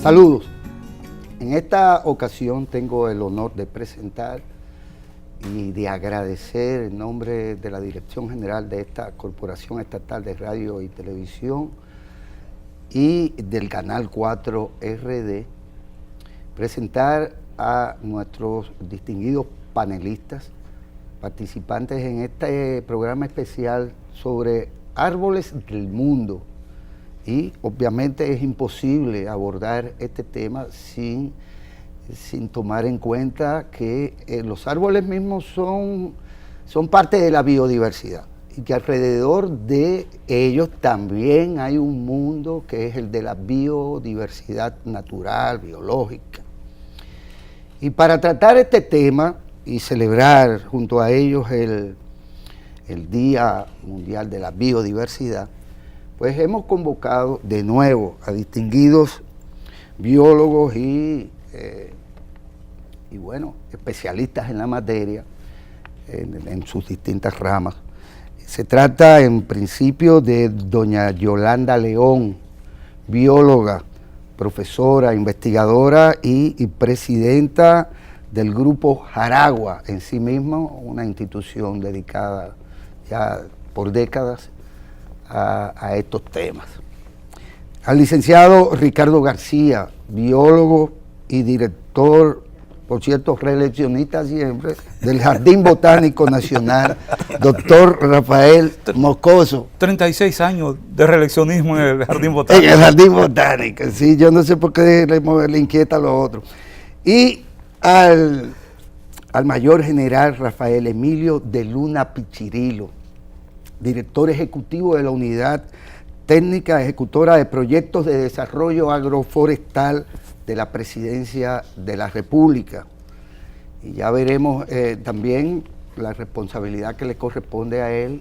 Saludos. En esta ocasión tengo el honor de presentar y de agradecer en nombre de la Dirección General de esta Corporación Estatal de Radio y Televisión y del Canal 4 RD, presentar a nuestros distinguidos panelistas, participantes en este programa especial sobre árboles del mundo. Y obviamente es imposible abordar este tema sin tomar en cuenta que los árboles mismos son parte de la biodiversidad y que alrededor de ellos también hay un mundo que es el de la biodiversidad natural, biológica. Y para tratar este tema y celebrar junto a ellos el Día Mundial de la Biodiversidad, pues hemos convocado de nuevo a distinguidos biólogos y especialistas en la materia, en sus distintas ramas. Se trata en principio de doña Yolanda León, bióloga, profesora, investigadora y presidenta del Grupo Jaragua, en sí mismo una institución dedicada ya por décadas a estos temas. Al licenciado Ricardo García, biólogo y director, por cierto, reeleccionista siempre, del Jardín Botánico Nacional, doctor Rafael Moscoso. 36 años de reeleccionismo en el Jardín Botánico. En el Jardín Botánico, sí, yo no sé por qué le inquieta a los otros. Y al mayor general Rafael Emilio de Luna Pichirilo, director ejecutivo de la Unidad Técnica Ejecutora de Proyectos de Desarrollo Agroforestal de la Presidencia de la República. Y ya veremos también la responsabilidad que le corresponde a él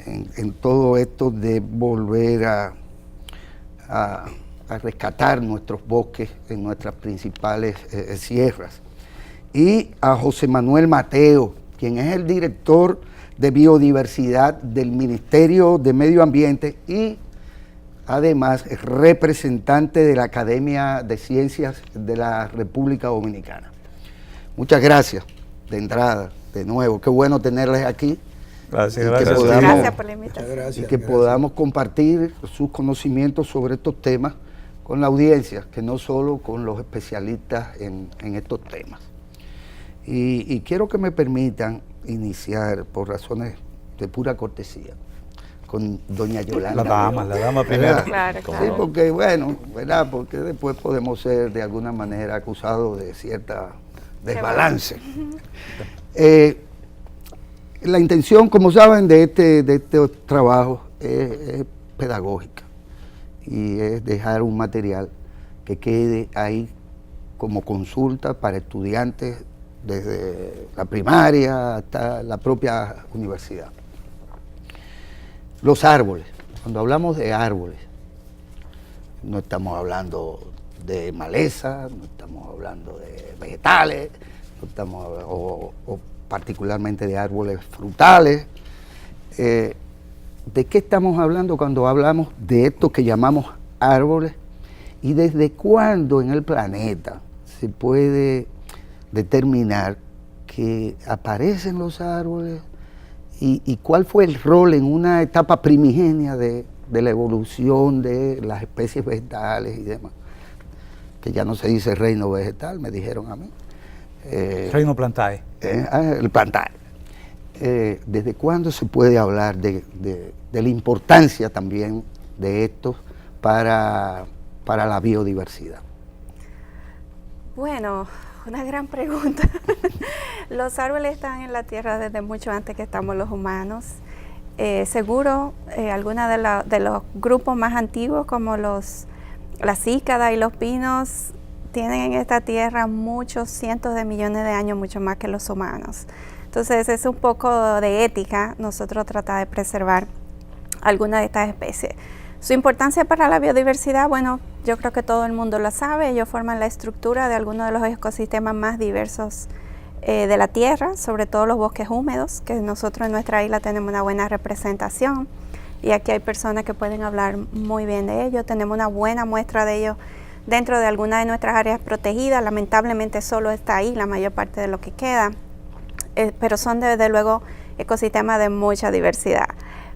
en todo esto de volver a rescatar nuestros bosques en nuestras principales sierras. Y a José Manuel Mateo, quien es el director de Biodiversidad del Ministerio de Medio Ambiente y además es representante de la Academia de Ciencias de la República Dominicana. Muchas gracias de entrada, de nuevo, qué bueno tenerles aquí. Gracias, Gracias por la invitación. Y que podamos compartir sus conocimientos sobre estos temas con la audiencia, que no solo con los especialistas en estos temas. Y quiero que me permitan iniciar, por razones de pura cortesía, con doña Yolanda. La dama primero. Claro. Sí, porque bueno, ¿verdad? Porque después podemos ser de alguna manera acusados de cierta desbalance. La intención, como saben, de este trabajo es pedagógica y es dejar un material que quede ahí como consulta para estudiantes desde la primaria hasta la propia universidad. Los árboles, cuando hablamos de árboles, no estamos hablando de maleza, no estamos hablando de vegetales, no estamos o particularmente de árboles frutales. ¿De qué estamos hablando cuando hablamos de esto que llamamos árboles? ¿Y desde cuándo en el planeta se puede determinar que aparecen los árboles y cuál fue el rol en una etapa primigenia de la evolución de las especies vegetales y demás? Que ya no se dice reino vegetal, me dijeron a mí. Reino plantae. El plantae. ¿Desde cuándo se puede hablar de la importancia también de esto para la biodiversidad? Bueno, una gran pregunta. Los árboles están en la tierra desde mucho antes que estamos los humanos. Seguro, algunos de los grupos más antiguos como las cícadas y los pinos tienen en esta tierra muchos cientos de millones de años, mucho más que los humanos. Entonces es un poco de ética nosotros tratar de preservar alguna de estas especies. Su importancia para la biodiversidad, bueno, yo creo que todo el mundo lo sabe. Ellos forman la estructura de algunos de los ecosistemas más diversos de la tierra, sobre todo los bosques húmedos, que nosotros en nuestra isla tenemos una buena representación. Y aquí hay personas que pueden hablar muy bien de ellos. Tenemos una buena muestra de ellos dentro de alguna de nuestras áreas protegidas. Lamentablemente solo está ahí la mayor parte de lo que queda, pero son desde luego ecosistemas de mucha diversidad.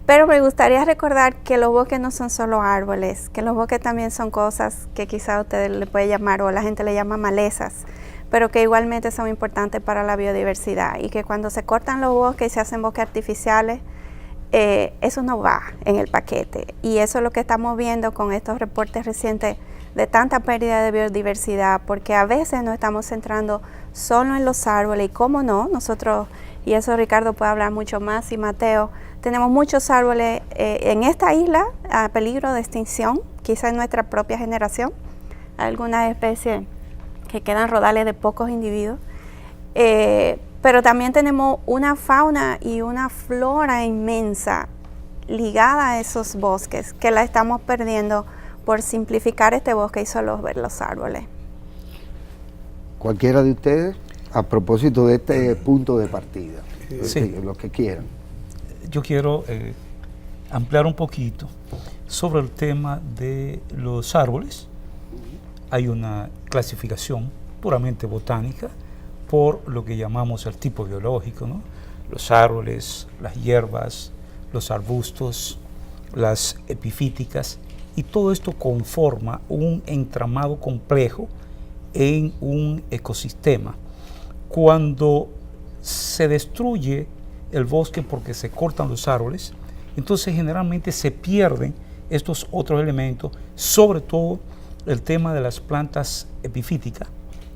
Pero me gustaría recordar que los bosques no son solo árboles, que los bosques también son cosas que quizá a usted le puede llamar o la gente le llama malezas, pero que igualmente son importantes para la biodiversidad, y que cuando se cortan los bosques y se hacen bosques artificiales, eso no va en el paquete, y eso es lo que estamos viendo con estos reportes recientes de tanta pérdida de biodiversidad, porque a veces nos estamos centrando solo en los árboles, y cómo no, nosotros, y eso Ricardo puede hablar mucho más, y Mateo, tenemos muchos árboles en esta isla a peligro de extinción, quizá en nuestra propia generación, algunas especies que quedan rodales de pocos individuos, pero también tenemos una fauna y una flora inmensa ligada a esos bosques que la estamos perdiendo por simplificar este bosque y solo ver los árboles. Cualquiera de ustedes, a propósito de este punto de partida, Sí. lo que quieran. Yo quiero ampliar un poquito sobre el tema de los árboles. Hay una clasificación puramente botánica por lo que llamamos el tipo biológico, ¿no? Los árboles, las hierbas, los arbustos, las epifíticas, y todo esto conforma un entramado complejo en un ecosistema. Cuando se destruye el bosque porque se cortan los árboles, entonces generalmente se pierden estos otros elementos, sobre todo el tema de las plantas epifíticas,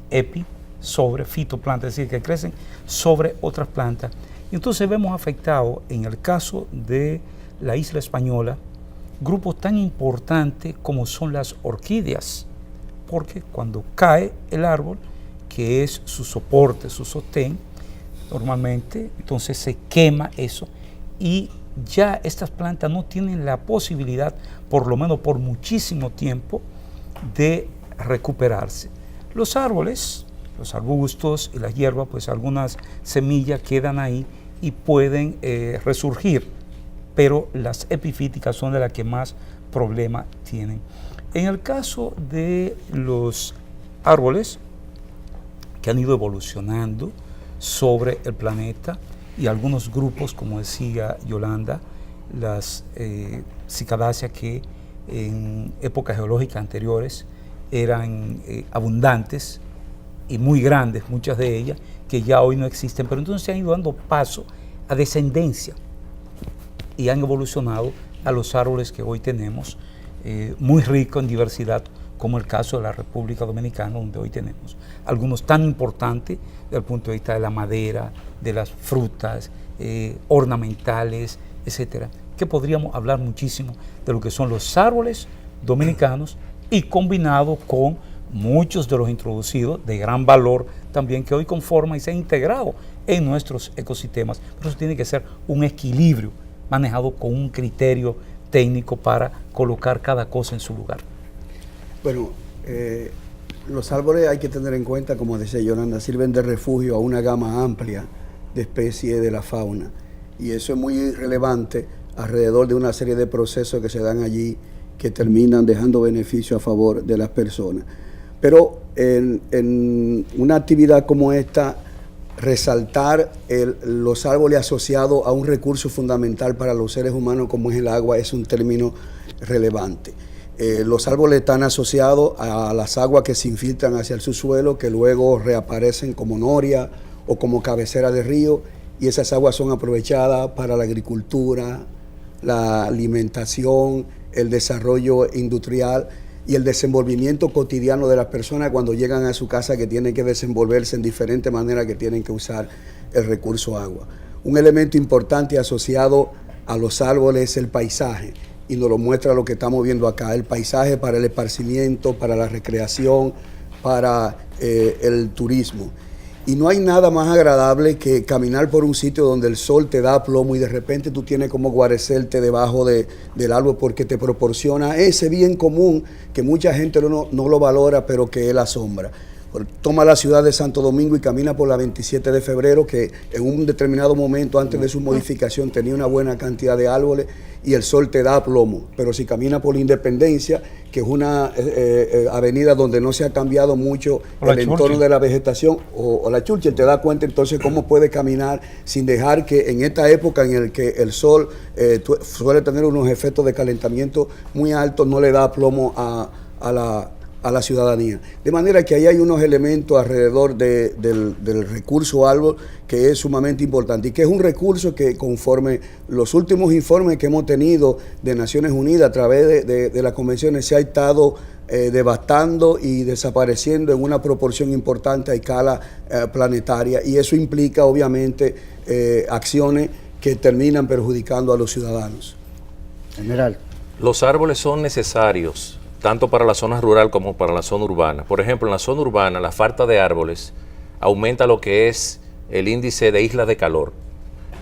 epi, sobre, fitoplantas, es decir, que crecen sobre otras plantas. Y entonces vemos afectado, en el caso de la isla española, grupos tan importantes como son las orquídeas, porque cuando cae el árbol, que es su soporte, su sostén, normalmente, entonces se quema eso, y ya estas plantas no tienen la posibilidad, por lo menos por muchísimo tiempo, de recuperarse. Los árboles, los arbustos y las hierbas, pues algunas semillas quedan ahí y pueden resurgir, pero las epifíticas son de las que más problema tienen. En el caso de los árboles que han ido evolucionando sobre el planeta, y algunos grupos, como decía Yolanda, las cicadáceas que en épocas geológicas anteriores eran abundantes y muy grandes, muchas de ellas, que ya hoy no existen, pero entonces se han ido dando paso a descendencia y han evolucionado a los árboles que hoy tenemos, muy ricos en diversidad, como el caso de la República Dominicana, donde hoy tenemos algunos tan importantes desde el punto de vista de la madera, de las frutas, ornamentales, etcétera, que podríamos hablar muchísimo de lo que son los árboles dominicanos, y combinado con muchos de los introducidos de gran valor también, que hoy conforman y se han integrado en nuestros ecosistemas. Pero eso tiene que ser un equilibrio manejado con un criterio técnico para colocar cada cosa en su lugar. Bueno, los árboles, hay que tener en cuenta, como decía Yolanda, sirven de refugio a una gama amplia de especies de la fauna, y eso es muy relevante alrededor de una serie de procesos que se dan allí, que terminan dejando beneficio a favor de las personas. Pero en una actividad como esta, resaltar los árboles asociados a un recurso fundamental para los seres humanos como es el agua es un término relevante. Los árboles están asociados a las aguas que se infiltran hacia el subsuelo, que luego reaparecen como noria o como cabecera de río, y esas aguas son aprovechadas para la agricultura, la alimentación, el desarrollo industrial y el desenvolvimiento cotidiano de las personas cuando llegan a su casa, que tienen que desenvolverse en diferentes maneras, que tienen que usar el recurso agua. Un elemento importante asociado a los árboles es el paisaje, y nos lo muestra lo que estamos viendo acá, el paisaje para el esparcimiento, para la recreación, para el turismo. Y no hay nada más agradable que caminar por un sitio donde el sol te da plomo y de repente tú tienes como guarecerte debajo del árbol, porque te proporciona ese bien común que mucha gente no lo valora, pero que es la sombra. toma la ciudad de Santo Domingo y camina por la 27 de febrero, que en un determinado momento antes de su modificación tenía una buena cantidad de árboles y el sol te da plomo. Pero si camina por la Independencia, que es una avenida donde no se ha cambiado mucho el entorno de la vegetación, o la Churchill, te da cuenta entonces cómo puede caminar sin dejar que en esta época en el que el sol suele tener unos efectos de calentamiento muy altos, no le da plomo a la ciudadanía. De manera que ahí hay unos elementos alrededor del recurso árbol que es sumamente importante y que es un recurso que, conforme los últimos informes que hemos tenido de Naciones Unidas a través de las convenciones, se ha estado devastando y desapareciendo en una proporción importante a escala planetaria, y eso implica obviamente acciones que terminan perjudicando a los ciudadanos. General. Los árboles son necesarios tanto para la zona rural como para la zona urbana. Por ejemplo, en la zona urbana, la falta de árboles aumenta lo que es el índice de islas de calor.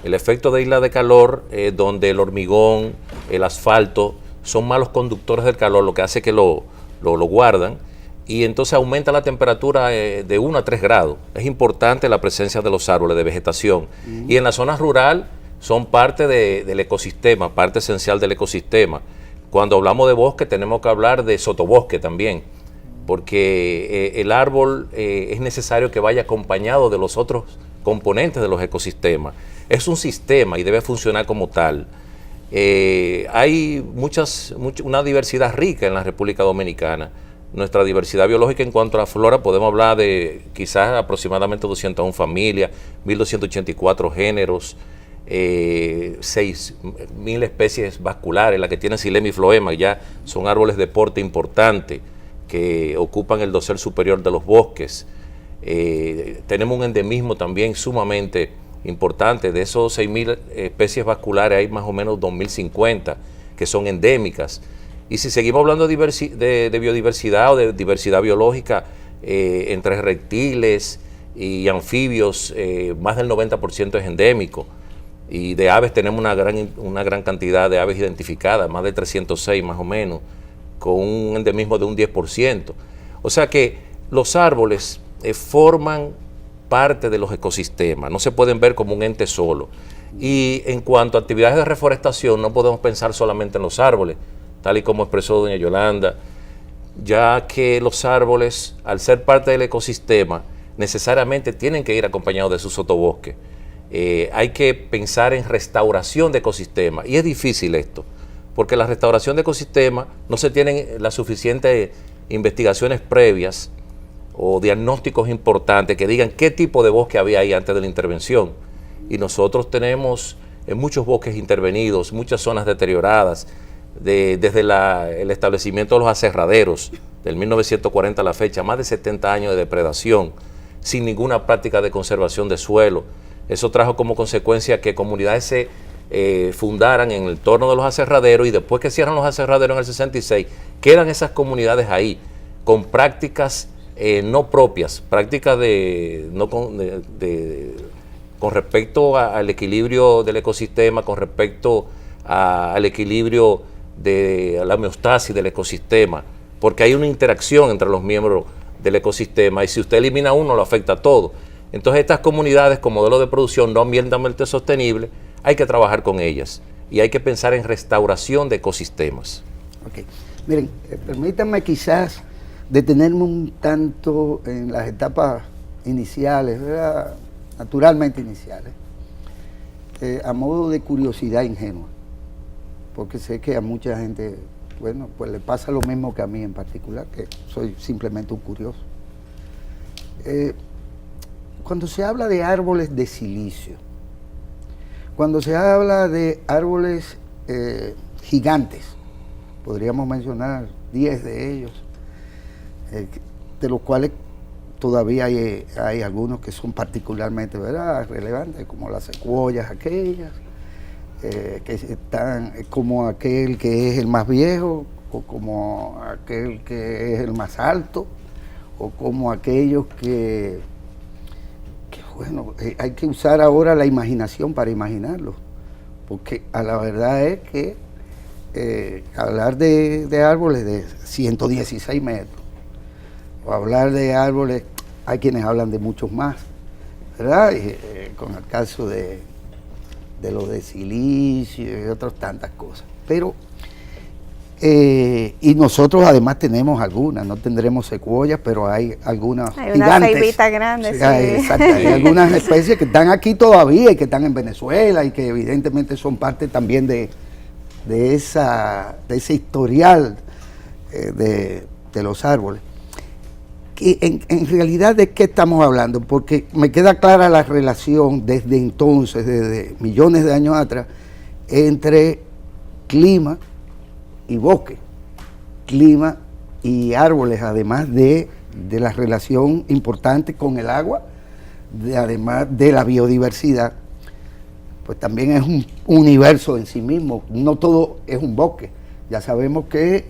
El efecto de isla de calor, donde el hormigón, el asfalto, son malos conductores del calor, lo que hace que lo guardan, y entonces aumenta la temperatura de 1 a 3 grados. Es importante la presencia de los árboles, de vegetación. Y en la zona rural son parte del ecosistema, parte esencial del ecosistema. Cuando hablamos de bosque tenemos que hablar de sotobosque también, porque el árbol es necesario que vaya acompañado de los otros componentes de los ecosistemas. Es un sistema y debe funcionar como tal. Hay una diversidad rica en la República Dominicana. Nuestra diversidad biológica en cuanto a la flora, podemos hablar de quizás aproximadamente 201 familias, 1.284 géneros, 6.000 especies vasculares, las que tienen xilema y floema, ya son árboles de porte importante que ocupan el dosel superior de los bosques. Tenemos un endemismo también sumamente importante. De esos 6.000 especies vasculares hay más o menos 2.050 que son endémicas. Y si seguimos hablando de biodiversidad o de diversidad biológica, entre reptiles y anfibios, más del 90% es endémico. Y de aves tenemos una gran cantidad de aves identificadas, más de 306 más o menos, con un endemismo de un 10%. O sea que los árboles forman parte de los ecosistemas, no se pueden ver como un ente solo. Y en cuanto a actividades de reforestación, no podemos pensar solamente en los árboles, tal y como expresó doña Yolanda, ya que los árboles, al ser parte del ecosistema, necesariamente tienen que ir acompañados de su sotobosque. Hay que pensar en restauración de ecosistemas, y es difícil esto, porque la restauración de ecosistemas no se tienen las suficientes investigaciones previas o diagnósticos importantes que digan qué tipo de bosque había ahí antes de la intervención. Y nosotros tenemos muchos bosques intervenidos, muchas zonas deterioradas, desde el establecimiento de los aserraderos, del 1940 a la fecha, más de 70 años de depredación, sin ninguna práctica de conservación de suelo. Eso trajo como consecuencia que comunidades se fundaran en el entorno de los aserraderos, y después que cierran los aserraderos en el 66, quedan esas comunidades ahí con prácticas no propias, prácticas con respecto al equilibrio del ecosistema, con respecto al equilibrio de la homeostasis del ecosistema, porque hay una interacción entre los miembros del ecosistema, y si usted elimina uno, lo afecta a todo. Entonces estas comunidades con modelos de producción no ambientalmente sostenibles, hay que trabajar con ellas y hay que pensar en restauración de ecosistemas. Okay. Miren, permítanme quizás detenerme un tanto en las etapas iniciales, ¿verdad? Naturalmente iniciales, a modo de curiosidad ingenua, porque sé que a mucha gente, bueno, pues le pasa lo mismo que a mí en particular, que soy simplemente un curioso. Cuando se habla de árboles de silicio, cuando se habla de árboles gigantes, podríamos mencionar 10 de ellos, de los cuales todavía hay algunos que son particularmente, ¿verdad?, relevantes, como las secuoyas aquellas, que están como aquel que es el más viejo, o como aquel que es el más alto, o como aquellos que bueno, hay que usar ahora la imaginación para imaginarlo, porque a la verdad es que hablar de árboles de 116 metros, o hablar de árboles hay quienes hablan de muchos más, ¿verdad? Con el caso de lo de silicio y otras tantas cosas. Pero, y nosotros además tenemos algunas, no tendremos secuoyas, pero hay algunas Hay una gigantes. ceibita grande, sí. Exacto, hay algunas especies que están aquí todavía y que están en Venezuela y que evidentemente son parte también de ese historial de los árboles. En realidad, ¿de qué estamos hablando? Porque me queda clara la relación desde entonces, desde millones de años atrás, entre clima y bosque, clima y árboles, además de la relación importante con el agua, además de la biodiversidad, pues también es un universo en sí mismo, no todo es un bosque. Ya sabemos que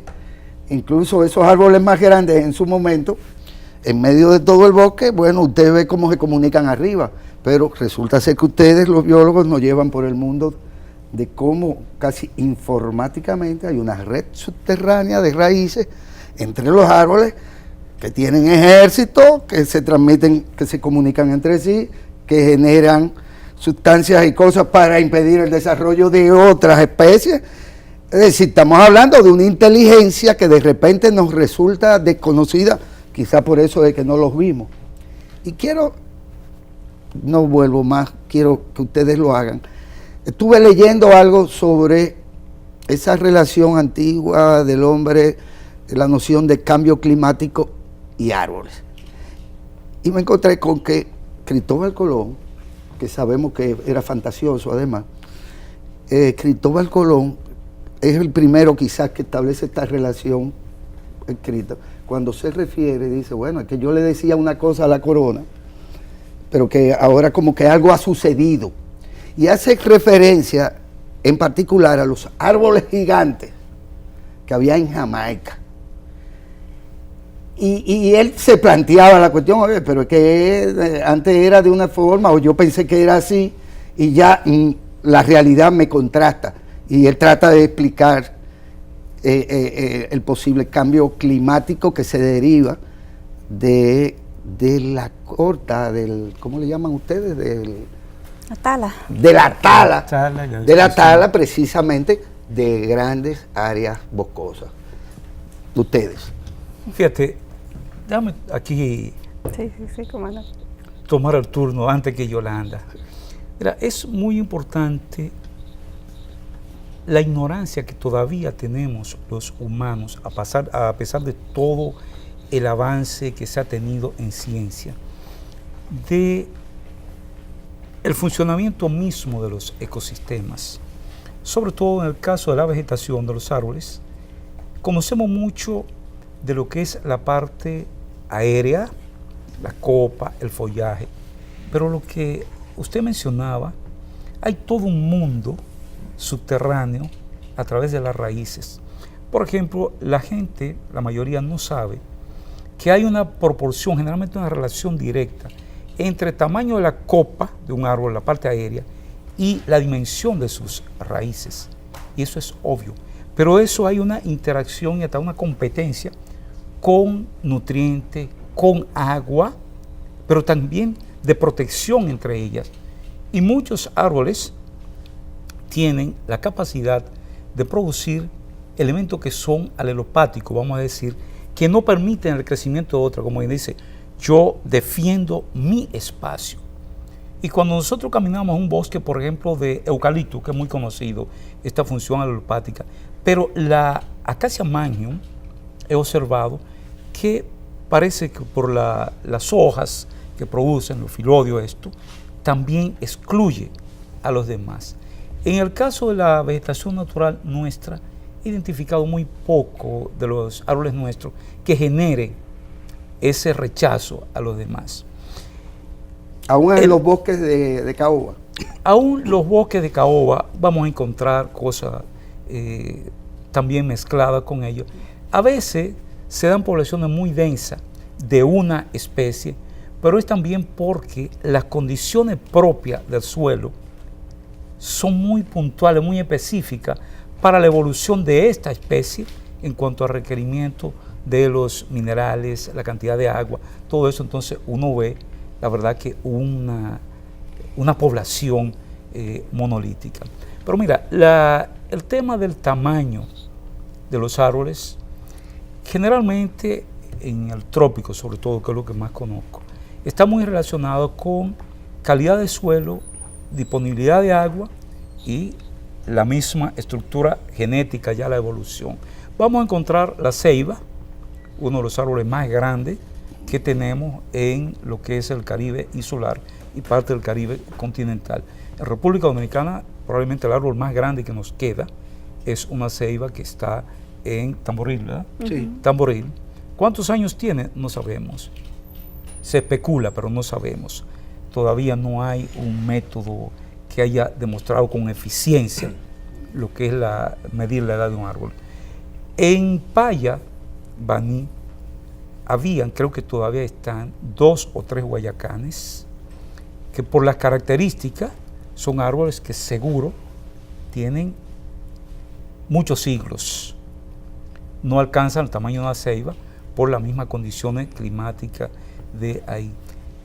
incluso esos árboles más grandes en su momento, en medio de todo el bosque, bueno, usted ve cómo se comunican arriba, pero resulta ser que ustedes, los biólogos, nos llevan por el mundo de cómo casi informáticamente hay una red subterránea de raíces entre los árboles que tienen ejércitos, que se transmiten, que se comunican entre sí, que generan sustancias y cosas para impedir el desarrollo de otras especies. Es decir, estamos hablando de una inteligencia que de repente nos resulta desconocida, quizá por eso es que no los vimos. Y no vuelvo más, quiero que ustedes lo hagan. Estuve leyendo algo sobre esa relación antigua del hombre, la noción de cambio climático y árboles. Y me encontré con que Cristóbal Colón, que sabemos que era fantasioso además, Cristóbal Colón es el primero quizás que establece esta relación escrita. Cuando se refiere, dice, bueno, es que yo le decía una cosa a la corona, pero que ahora como que algo ha sucedido. Y hace referencia en particular a los árboles gigantes que había en Jamaica. Y él se planteaba la cuestión, oye, pero es que antes era de una forma, o yo pensé que era así, y ya la realidad me contrasta. Y él trata de explicar el posible cambio climático que se deriva de la corta, ¿cómo le llaman ustedes? La tala. De la tala, De la tala precisamente de grandes áreas boscosas. Ustedes. Fíjate, déjame aquí Sí, cómo no. tomar el turno antes que Yolanda. Mira, es muy importante la ignorancia que todavía tenemos los humanos, a pesar de todo el avance que se ha tenido en ciencia, de el funcionamiento mismo de los ecosistemas, sobre todo en el caso de la vegetación de los árboles. Conocemos mucho de lo que es la parte aérea, la copa, el follaje, pero lo que usted mencionaba, hay todo un mundo subterráneo a través de las raíces. Por ejemplo, la gente, la mayoría no sabe que hay una proporción, generalmente una relación directa entre el tamaño de la copa de un árbol, la parte aérea, y la dimensión de sus raíces. Y eso es obvio. Pero eso hay una interacción y hasta una competencia con nutrientes, con agua, pero también de protección entre ellas. Y muchos árboles tienen la capacidad de producir elementos que son alelopáticos, vamos a decir, que no permiten el crecimiento de otro, como dice, yo defiendo mi espacio. Y cuando nosotros caminamos en un bosque, por ejemplo, de eucalipto, que es muy conocido, esta función alelopática, pero la Acacia mangium, he observado que parece que por las hojas que producen, los filodios, esto, también excluye a los demás. En el caso de la vegetación natural nuestra, he identificado muy poco de los árboles nuestros que genere ese rechazo a los demás. Aún en los bosques de caoba. Aún los bosques de caoba vamos a encontrar cosas también mezcladas con ellos. A veces se dan poblaciones muy densas de una especie, pero es también porque las condiciones propias del suelo son muy puntuales, muy específicas para la evolución de esta especie en cuanto a requerimiento de los minerales, la cantidad de agua, todo eso, entonces uno ve, la verdad, que una población monolítica. Pero mira, el tema del tamaño de los árboles, generalmente en el trópico, sobre todo, que es lo que más conozco, está muy relacionado con calidad de suelo, disponibilidad de agua y la misma estructura genética, ya la evolución. Vamos a encontrar la ceiba, uno de los árboles más grandes que tenemos en lo que es el Caribe insular y parte del Caribe continental. En República Dominicana, probablemente el árbol más grande que nos queda es una ceiba que está en Tamboril, ¿verdad? Sí. Tamboril. ¿Cuántos años tiene? No sabemos. Se especula, pero no sabemos. Todavía no hay un método que haya demostrado con eficiencia lo que es medir la edad de un árbol. En Paya, Baní, creo que todavía están 2 o 3 guayacanes, que por las características son árboles que seguro tienen muchos siglos. No alcanzan el tamaño de una ceiba por las mismas condiciones climáticas de ahí.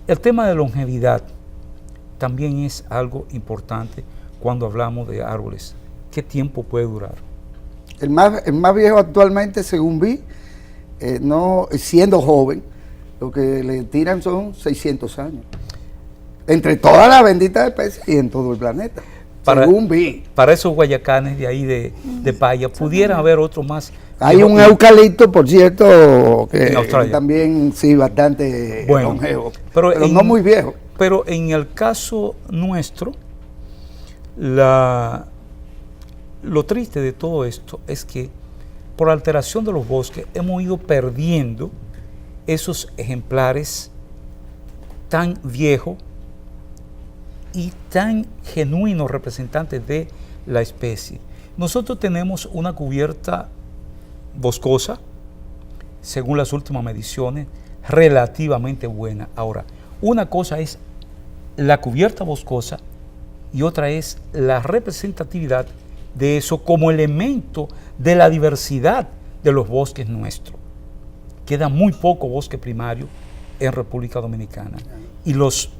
El tema de longevidad también es algo importante cuando hablamos de árboles. ¿Qué tiempo puede durar? El más viejo actualmente, según vi, no siendo joven, lo que le tiran son 600 años. Entre todas las benditas especies y en todo el planeta. Según vi. Para esos guayacanes de ahí de Paya, pudiera haber otro más. Hay un eucalipto, por cierto, que en también sí, bastante longevo, pero no muy viejo. Pero en el caso nuestro, lo triste de todo esto es que por alteración de los bosques hemos ido perdiendo esos ejemplares tan viejos y tan genuinos representantes de la especie. Nosotros tenemos una cubierta boscosa, según las últimas mediciones, relativamente buena. Ahora, una cosa es la cubierta boscosa y otra es la representatividad de eso como elemento de la diversidad de los bosques nuestros. Queda muy poco bosque primario en República Dominicana y los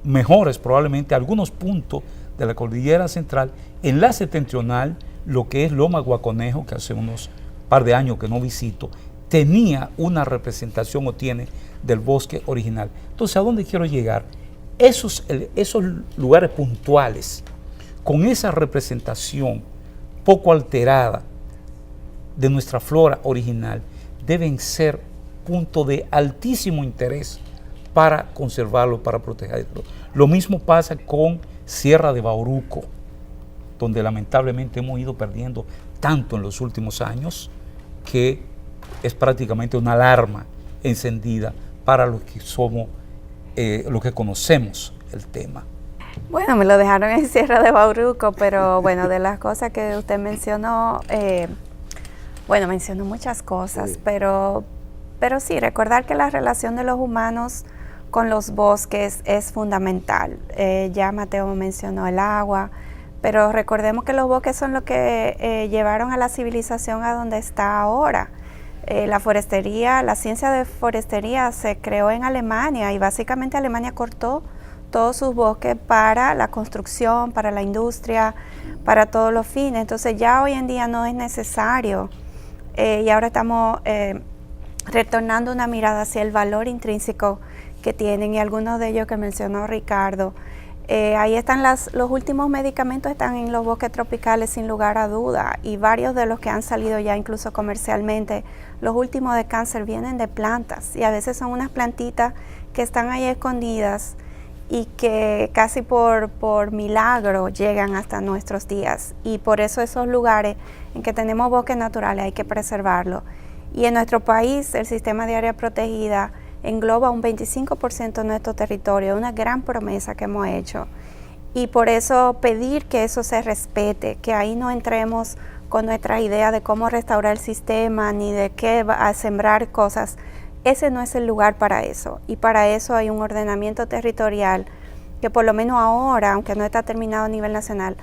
mejores, probablemente algunos puntos de la cordillera central, en la septentrional, lo que es Loma Guaconejo, que hace unos par de años que no visito, tenía una representación o tiene del bosque original. Entonces, ¿a dónde quiero llegar? Esos lugares puntuales, con esa representación poco alterada de nuestra flora original, deben ser punto de altísimo interés para conservarlo, para protegerlo. Lo mismo pasa con Sierra de Bauruco, donde lamentablemente hemos ido perdiendo tanto en los últimos años que es prácticamente una alarma encendida para los que somos, los que conocemos el tema. Bueno, me lo dejaron en Sierra de Bauruco, pero bueno, de las cosas que usted mencionó, mencionó muchas cosas, pero sí, recordar que la relación de los humanos con los bosques es fundamental. Ya Mateo mencionó el agua, pero recordemos que los bosques son lo que llevaron a la civilización a donde está ahora. La forestería, la ciencia de forestería se creó en Alemania y básicamente Alemania cortó todos sus bosques para la construcción, para la industria, para todos los fines. Entonces ya hoy en día no es necesario y ahora estamos retornando una mirada hacia el valor intrínseco que tienen y algunos de ellos que mencionó Ricardo. Ahí están los últimos medicamentos, están en los bosques tropicales sin lugar a duda y varios de los que han salido ya incluso comercialmente, los últimos de cáncer vienen de plantas y a veces son unas plantitas que están ahí escondidas y que casi por milagro llegan hasta nuestros días y por eso esos lugares en que tenemos bosques naturales hay que preservarlos. Y en nuestro país el sistema de área protegida engloba un 25% de nuestro territorio, una gran promesa que hemos hecho. Y por eso pedir que eso se respete, que ahí no entremos con nuestra idea de cómo restaurar el sistema, ni de qué va a sembrar cosas. Ese no es el lugar para eso. Y para eso hay un ordenamiento territorial que por lo menos ahora, aunque no está terminado a nivel nacional,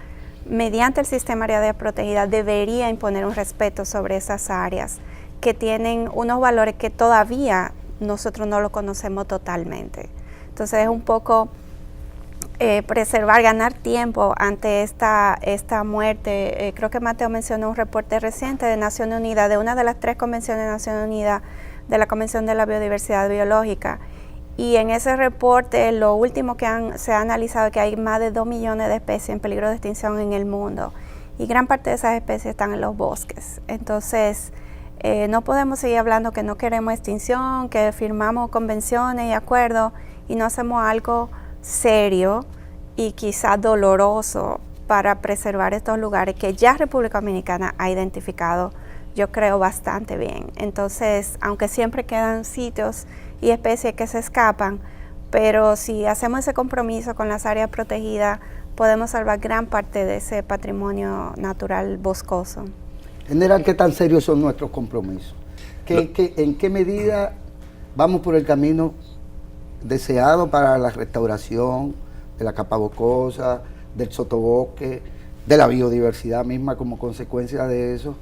mediante el sistema de área protegida debería imponer un respeto sobre esas áreas que tienen unos valores que todavía nosotros no lo conocemos totalmente. Entonces es un poco preservar, ganar tiempo ante esta muerte. Creo que Mateo mencionó un reporte reciente de Naciones Unidas, de una de las 3 convenciones de Naciones Unidas, de la Convención de la Biodiversidad Biológica. Y en ese reporte lo último que se ha analizado es que hay más de 2 millones de especies en peligro de extinción en el mundo. Y gran parte de esas especies están en los bosques. Entonces, no podemos seguir hablando que no queremos extinción, que firmamos convenciones y acuerdos y no hacemos algo serio y quizás doloroso para preservar estos lugares que ya República Dominicana ha identificado, yo creo, bastante bien. Entonces, aunque siempre quedan sitios y especies que se escapan, pero si hacemos ese compromiso con las áreas protegidas, podemos salvar gran parte de ese patrimonio natural boscoso. General, ¿qué tan serios son nuestros compromisos? ¿En qué medida vamos por el camino deseado para la restauración de la capa boscosa, del sotobosque, de la biodiversidad misma como consecuencia de eso?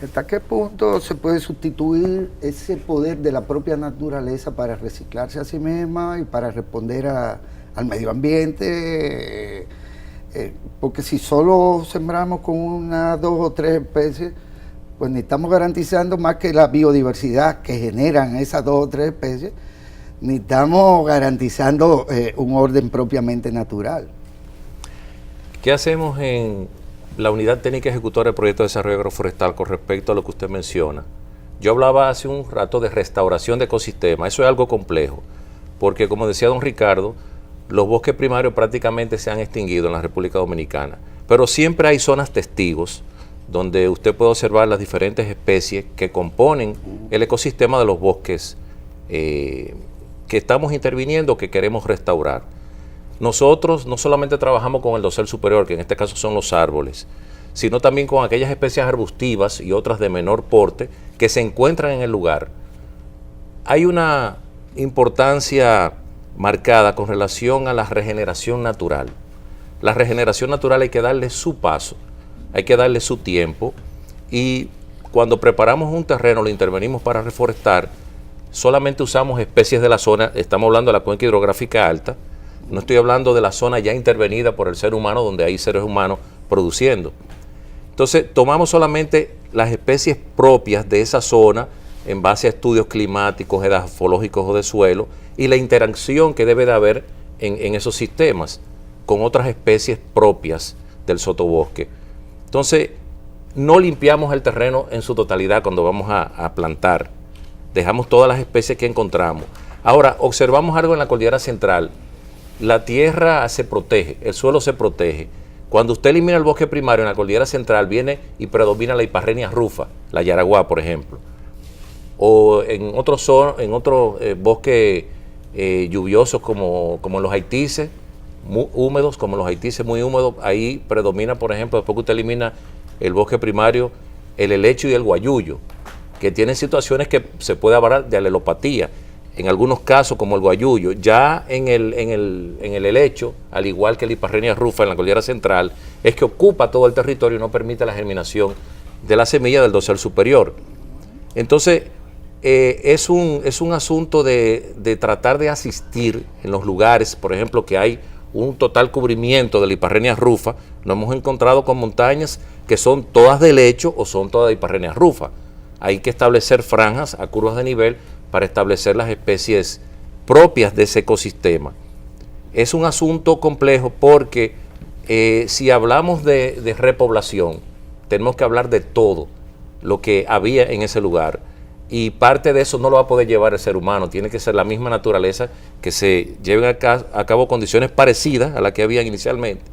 ¿Hasta qué punto se puede sustituir ese poder de la propia naturaleza para reciclarse a sí misma y para responder al medio ambiente? Porque si solo sembramos con 1, 2 o 3 especies, pues ni estamos garantizando más que la biodiversidad que generan esas 2 o 3 especies, ni estamos garantizando un orden propiamente natural. ¿Qué hacemos en la Unidad Técnica Ejecutora del Proyecto de Desarrollo Agroforestal con respecto a lo que usted menciona? Yo hablaba hace un rato de restauración de ecosistemas. Eso es algo complejo, porque como decía don Ricardo, los bosques primarios prácticamente se han extinguido en la República Dominicana, pero siempre hay zonas testigos donde usted puede observar las diferentes especies que componen el ecosistema de los bosques que estamos interviniendo, que queremos restaurar. Nosotros no solamente trabajamos con el dosel superior, que en este caso son los árboles, sino también con aquellas especies arbustivas y otras de menor porte que se encuentran en el lugar. Hay una importancia marcada con relación a la regeneración natural. La regeneración natural hay que darle su paso, hay que darle su tiempo, y cuando preparamos un terreno, lo intervenimos para reforestar, solamente usamos especies de la zona. Estamos hablando de la cuenca hidrográfica alta, no estoy hablando de la zona ya intervenida por el ser humano, donde hay seres humanos produciendo. Entonces, tomamos solamente las especies propias de esa zona en base a estudios climáticos, edafológicos o de suelo, y la interacción que debe de haber en esos sistemas con otras especies propias del sotobosque. Entonces, no limpiamos el terreno en su totalidad cuando vamos a plantar. Dejamos todas las especies que encontramos. Ahora, observamos algo en la cordillera central. La tierra se protege, el suelo se protege. Cuando usted elimina el bosque primario en la cordillera central, viene y predomina la Hiparrhenia rufa, la yaraguá, por ejemplo. O en otros bosques lluviosos como los haitises, muy húmedos, como los haitises muy húmedos, ahí predomina, por ejemplo, después que usted elimina el bosque primario, el helecho y el guayuyo, que tienen situaciones que se puede hablar de alelopatía. En algunos casos, como el guayuyo, ya en el helecho, al igual que la Hiparrhenia rufa en la cordillera central, es que ocupa todo el territorio y no permite la germinación de la semilla del dosel superior. Entonces, es un asunto de tratar de asistir en los lugares, por ejemplo, que hay un total cubrimiento de la Hiparrhenia rufa. Nos hemos encontrado con montañas que son todas de helecho o son todas de Hiparrhenia rufa. Hay que establecer franjas a curvas de nivel para establecer las especies propias de ese ecosistema. Es un asunto complejo porque si hablamos de repoblación, tenemos que hablar de todo lo que había en ese lugar, y parte de eso no lo va a poder llevar el ser humano. Tiene que ser la misma naturaleza que se lleven a cabo condiciones parecidas a las que habían inicialmente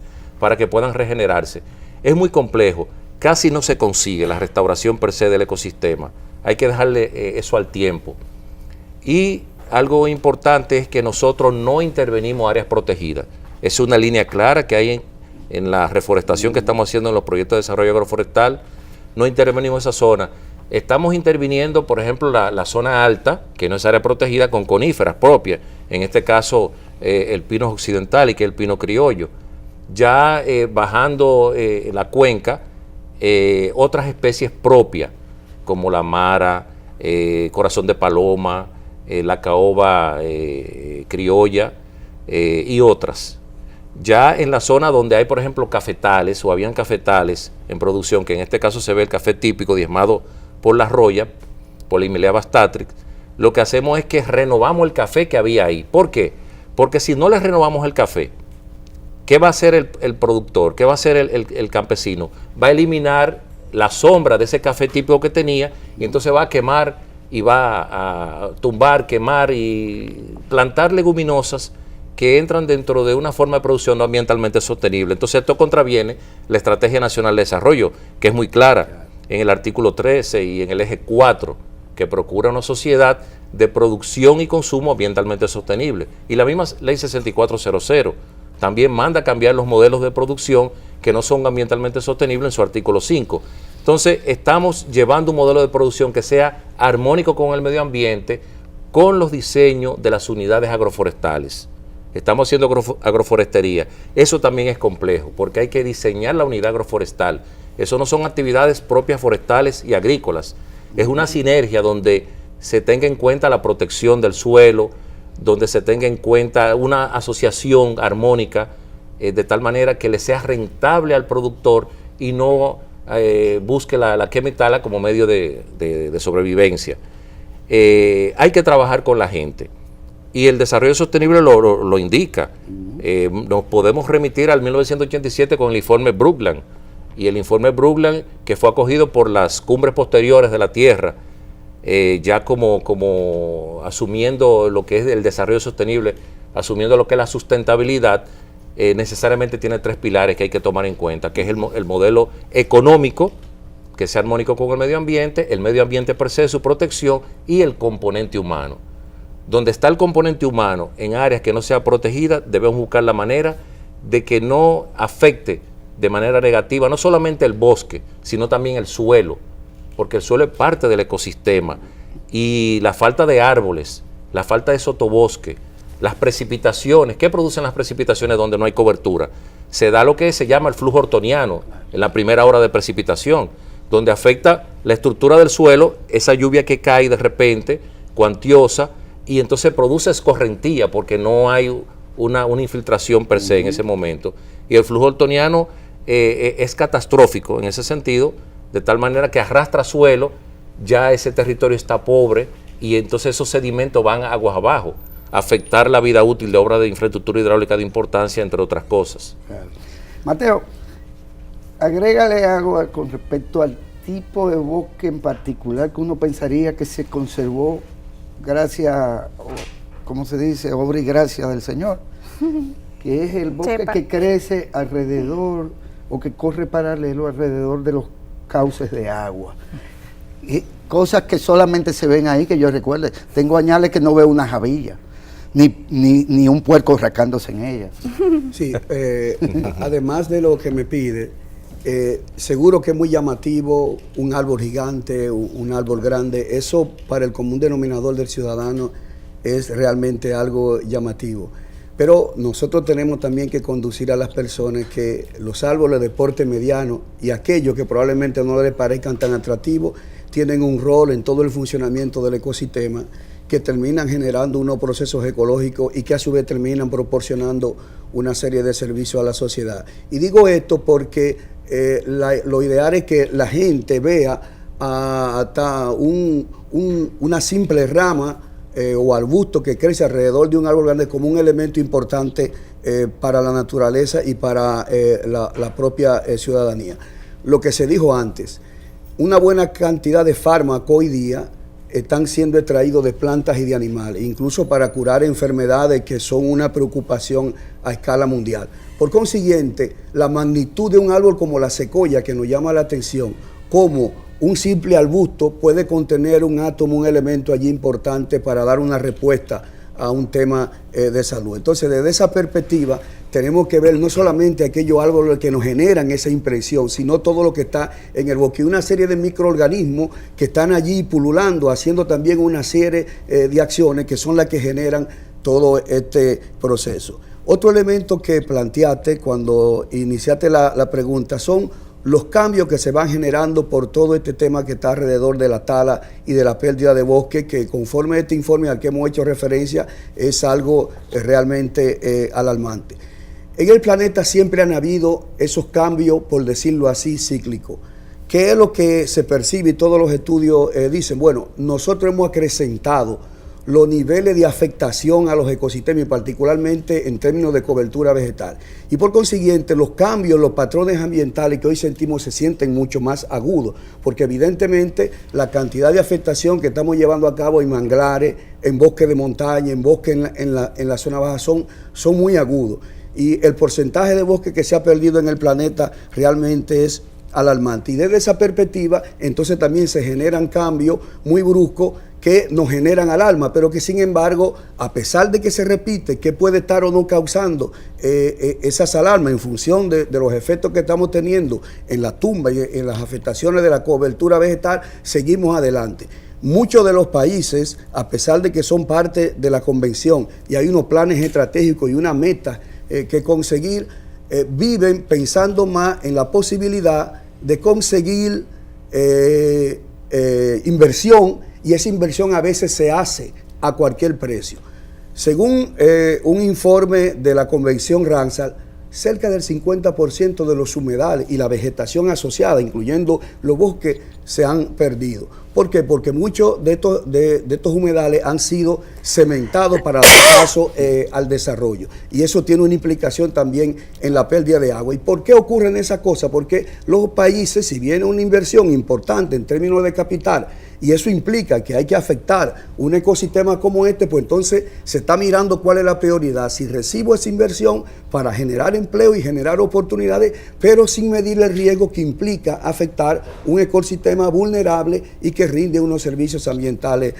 para que puedan regenerarse. Es muy complejo, casi no se consigue la restauración per se del ecosistema. Hay que dejarle eso al tiempo. Y algo importante es que nosotros no intervenimos áreas protegidas. Es una línea clara que hay en la reforestación que estamos haciendo en los proyectos de desarrollo agroforestal. No intervenimos esa zona. Estamos interviniendo, por ejemplo, la zona alta, que no es área protegida, con coníferas propias. En este caso, el pino occidental y que es el pino criollo. Ya bajando la cuenca, otras especies propias, como la mara, corazón de paloma, la caoba criolla y otras. Ya en la zona donde hay, por ejemplo, cafetales o habían cafetales en producción, que en este caso se ve el café típico diezmado por la roya, por la Himilea bastatrix, lo que hacemos es que renovamos el café que había ahí. ¿Por qué? Porque si no le renovamos el café, ¿qué va a hacer el productor? ¿Qué va a hacer el campesino? Va a eliminar la sombra de ese café típico que tenía y entonces va a quemar y va a tumbar, quemar y plantar leguminosas que entran dentro de una forma de producción no ambientalmente sostenible. Entonces esto contraviene la Estrategia Nacional de Desarrollo, que es muy clara en el artículo 13 y en el eje 4, que procura una sociedad de producción y consumo ambientalmente sostenible. Y la misma ley 6400 también manda cambiar los modelos de producción que no son ambientalmente sostenibles en su artículo 5. Entonces estamos llevando un modelo de producción que sea armónico con el medio ambiente, con los diseños de las unidades agroforestales. Estamos haciendo agroforestería. Eso también es complejo, porque hay que diseñar la unidad agroforestal. Eso no son actividades propias forestales y agrícolas. Es una sinergia donde se tenga en cuenta la protección del suelo, donde se tenga en cuenta una asociación armónica, de tal manera que le sea rentable al productor y no busque la quema y tala como medio de sobrevivencia. Hay que trabajar con la gente. Y el desarrollo sostenible lo indica. Nos podemos remitir al 1987 con el informe Brundtland. Y el informe Brundtland, que fue acogido por las cumbres posteriores de la Tierra, ya como asumiendo lo que es el desarrollo sostenible, asumiendo lo que es la sustentabilidad, necesariamente tiene 3 pilares que hay que tomar en cuenta, que es el modelo económico, que sea armónico con el medio ambiente per se, su protección, y el componente humano. Donde está el componente humano en áreas que no sea protegida, debemos buscar la manera de que no afecte de manera negativa no solamente el bosque, sino también el suelo, porque el suelo es parte del ecosistema, y la falta de árboles, la falta de sotobosque, las precipitaciones. ¿Qué producen las precipitaciones donde no hay cobertura? Se da lo que se llama el flujo ortoniano en la primera hora de precipitación, donde afecta la estructura del suelo, esa lluvia que cae de repente, cuantiosa, y entonces produce escorrentía porque no hay una infiltración per se en ese momento. Y el flujo ortoniano es catastrófico en ese sentido, de tal manera que arrastra suelo, ya ese territorio está pobre y entonces esos sedimentos van aguas abajo, a afectar la vida útil de obras de infraestructura hidráulica de importancia, entre otras cosas. Claro. Mateo, agrégale algo con respecto al tipo de bosque en particular que uno pensaría que se conservó gracias, ¿cómo se dice? Obra y gracia del Señor, que es el bosque que crece alrededor o que corre paralelo alrededor de los cauces de agua. Y cosas que solamente se ven ahí, que yo recuerde. Tengo añales que no veo una jabilla, ni un puerco rascándose en ellas. Sí, además de lo que me pide, seguro que es muy llamativo un árbol gigante, un árbol grande. Eso para el común denominador del ciudadano es realmente algo llamativo. Pero nosotros tenemos también que conducir a las personas que los árboles de porte mediano y aquellos que probablemente no les parezcan tan atractivos tienen un rol en todo el funcionamiento del ecosistema, que terminan generando unos procesos ecológicos y que a su vez terminan proporcionando una serie de servicios a la sociedad. Y digo esto porque lo ideal es que la gente vea hasta una simple rama o arbusto que crece alrededor de un árbol grande como un elemento importante para la naturaleza y para la propia ciudadanía. Lo que se dijo antes, una buena cantidad de fármacos hoy día están siendo extraídos de plantas y de animales, incluso para curar enfermedades que son una preocupación a escala mundial. Por consiguiente, la magnitud de un árbol como la secoya, que nos llama la atención, como un simple arbusto puede contener un átomo, un elemento allí importante para dar una respuesta a un tema de salud. Entonces, desde esa perspectiva, tenemos que ver no solamente aquellos árboles que nos generan esa impresión, sino todo lo que está en el bosque. Una serie de microorganismos que están allí pululando, haciendo también una serie de acciones que son las que generan todo este proceso. Otro elemento que planteaste cuando iniciaste la pregunta son los cambios que se van generando por todo este tema que está alrededor de la tala y de la pérdida de bosque, que conforme a este informe al que hemos hecho referencia es algo realmente alarmante. En el planeta siempre han habido esos cambios, por decirlo así, cíclicos. ¿Qué es lo que se percibe y todos los estudios dicen? Bueno, nosotros hemos acrecentado los niveles de afectación a los ecosistemas, y particularmente en términos de cobertura vegetal. Y por consiguiente, los cambios, los patrones ambientales que hoy sentimos se sienten mucho más agudos, porque evidentemente la cantidad de afectación que estamos llevando a cabo en manglares, en bosques de montaña, en bosques en la zona baja son muy agudos. Y el porcentaje de bosque que se ha perdido en el planeta realmente es alarmante. Y desde esa perspectiva, entonces también se generan cambios muy bruscos que nos generan alarma, pero que sin embargo, a pesar de que se repite qué puede estar o no causando esas alarmas en función de los efectos que estamos teniendo en la tumba y en las afectaciones de la cobertura vegetal, seguimos adelante. Muchos de los países, a pesar de que son parte de la convención y hay unos planes estratégicos y una meta que conseguir, viven pensando más en la posibilidad de conseguir inversión, y esa inversión a veces se hace a cualquier precio. Según un informe de la Convención Ramsar, cerca del 50% de los humedales y la vegetación asociada, incluyendo los bosques, se han perdido. ¿Por qué? Porque muchos de estos humedales han sido cementados para dar paso al desarrollo. Y eso tiene una implicación también en la pérdida de agua. ¿Y por qué ocurren esas cosas? Porque los países, si viene una inversión importante en términos de capital, y eso implica que hay que afectar un ecosistema como este, pues entonces se está mirando cuál es la prioridad. Si recibo esa inversión para generar empleo y generar oportunidades, pero sin medir el riesgo que implica afectar un ecosistema vulnerable y que rinde unos servicios ambientales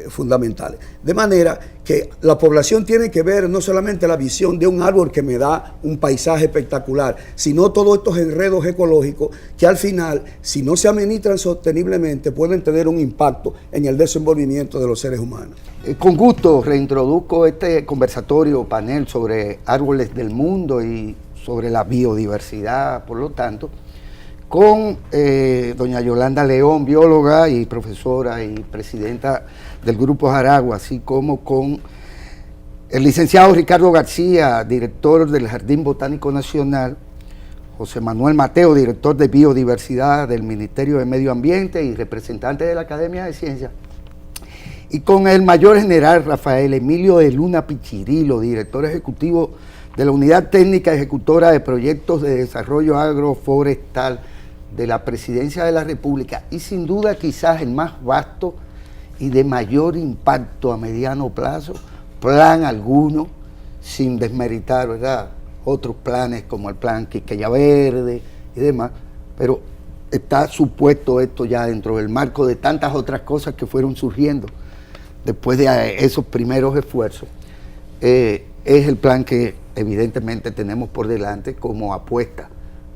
fundamentales. De manera que la población tiene que ver no solamente la visión de un árbol que me da un paisaje espectacular, sino todos estos enredos ecológicos que al final, si no se administran sosteniblemente, pueden tener un impacto en el desenvolvimiento de los seres humanos. Con gusto reintroduzco este conversatorio panel sobre árboles del mundo y sobre la biodiversidad, por lo tanto, con doña Yolanda León, bióloga y profesora y presidenta del Grupo Jaragua, así como con el licenciado Ricardo García, director del Jardín Botánico Nacional, José Manuel Mateo, director de Biodiversidad del Ministerio de Medio Ambiente y representante de la Academia de Ciencias, y con el mayor general Rafael Emilio de Luna Pichirilo, director ejecutivo de la Unidad Técnica Ejecutora de Proyectos de Desarrollo Agroforestal de la Presidencia de la República, y sin duda quizás el más vasto y de mayor impacto a mediano plazo, plan alguno, sin desmeritar, ¿verdad?, otros planes como el plan Quisqueya Verde y demás, pero está supuesto esto ya dentro del marco de tantas otras cosas que fueron surgiendo después de esos primeros esfuerzos. Es el plan que evidentemente tenemos por delante como apuesta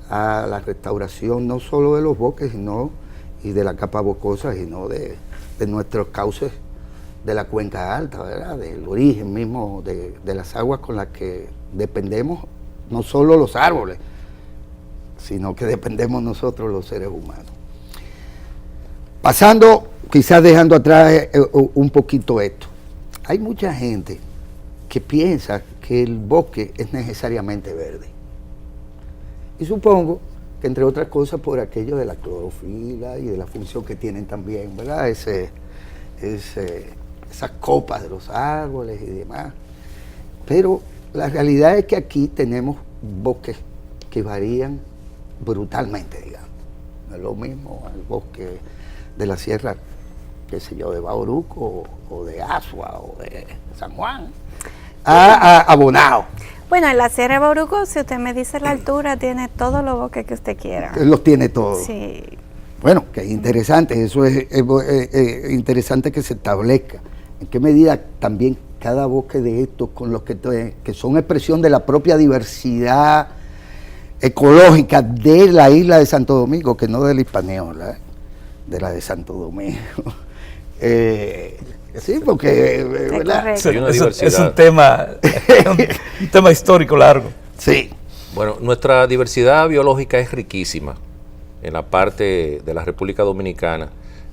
a la restauración no solo de los bosques y de la capa boscosa, sino de nuestros cauces de la cuenca alta, ¿verdad?, del origen mismo de las aguas con las que dependemos, no solo los árboles, sino que dependemos nosotros los seres humanos. Pasando, quizás dejando atrás un poquito esto, hay mucha gente que piensa que el bosque es necesariamente verde. Y supongo que entre otras cosas por aquello de la clorofila y de la función que tienen también, ¿verdad?, esas copas de los árboles y demás. Pero la realidad es que aquí tenemos bosques que varían brutalmente, digamos. No es lo mismo el bosque de la sierra, qué sé yo, de Bauruco o de Asua o de San Juan, a Bonao. Bueno, en la Sierra de Bauruco, si usted me dice la altura, tiene todos los bosques que usted quiera. Los tiene todos. Sí. Bueno, que es interesante, eso es interesante que se establezca. ¿En qué medida también cada bosque de estos, con los que son expresión de la propia diversidad ecológica de la isla de Santo Domingo, que no del Hispaniola, de la de Santo Domingo? Sí, porque ¿verdad? Es un tema histórico largo. Sí. Bueno, nuestra diversidad biológica es riquísima. en la parte de la República Dominicana.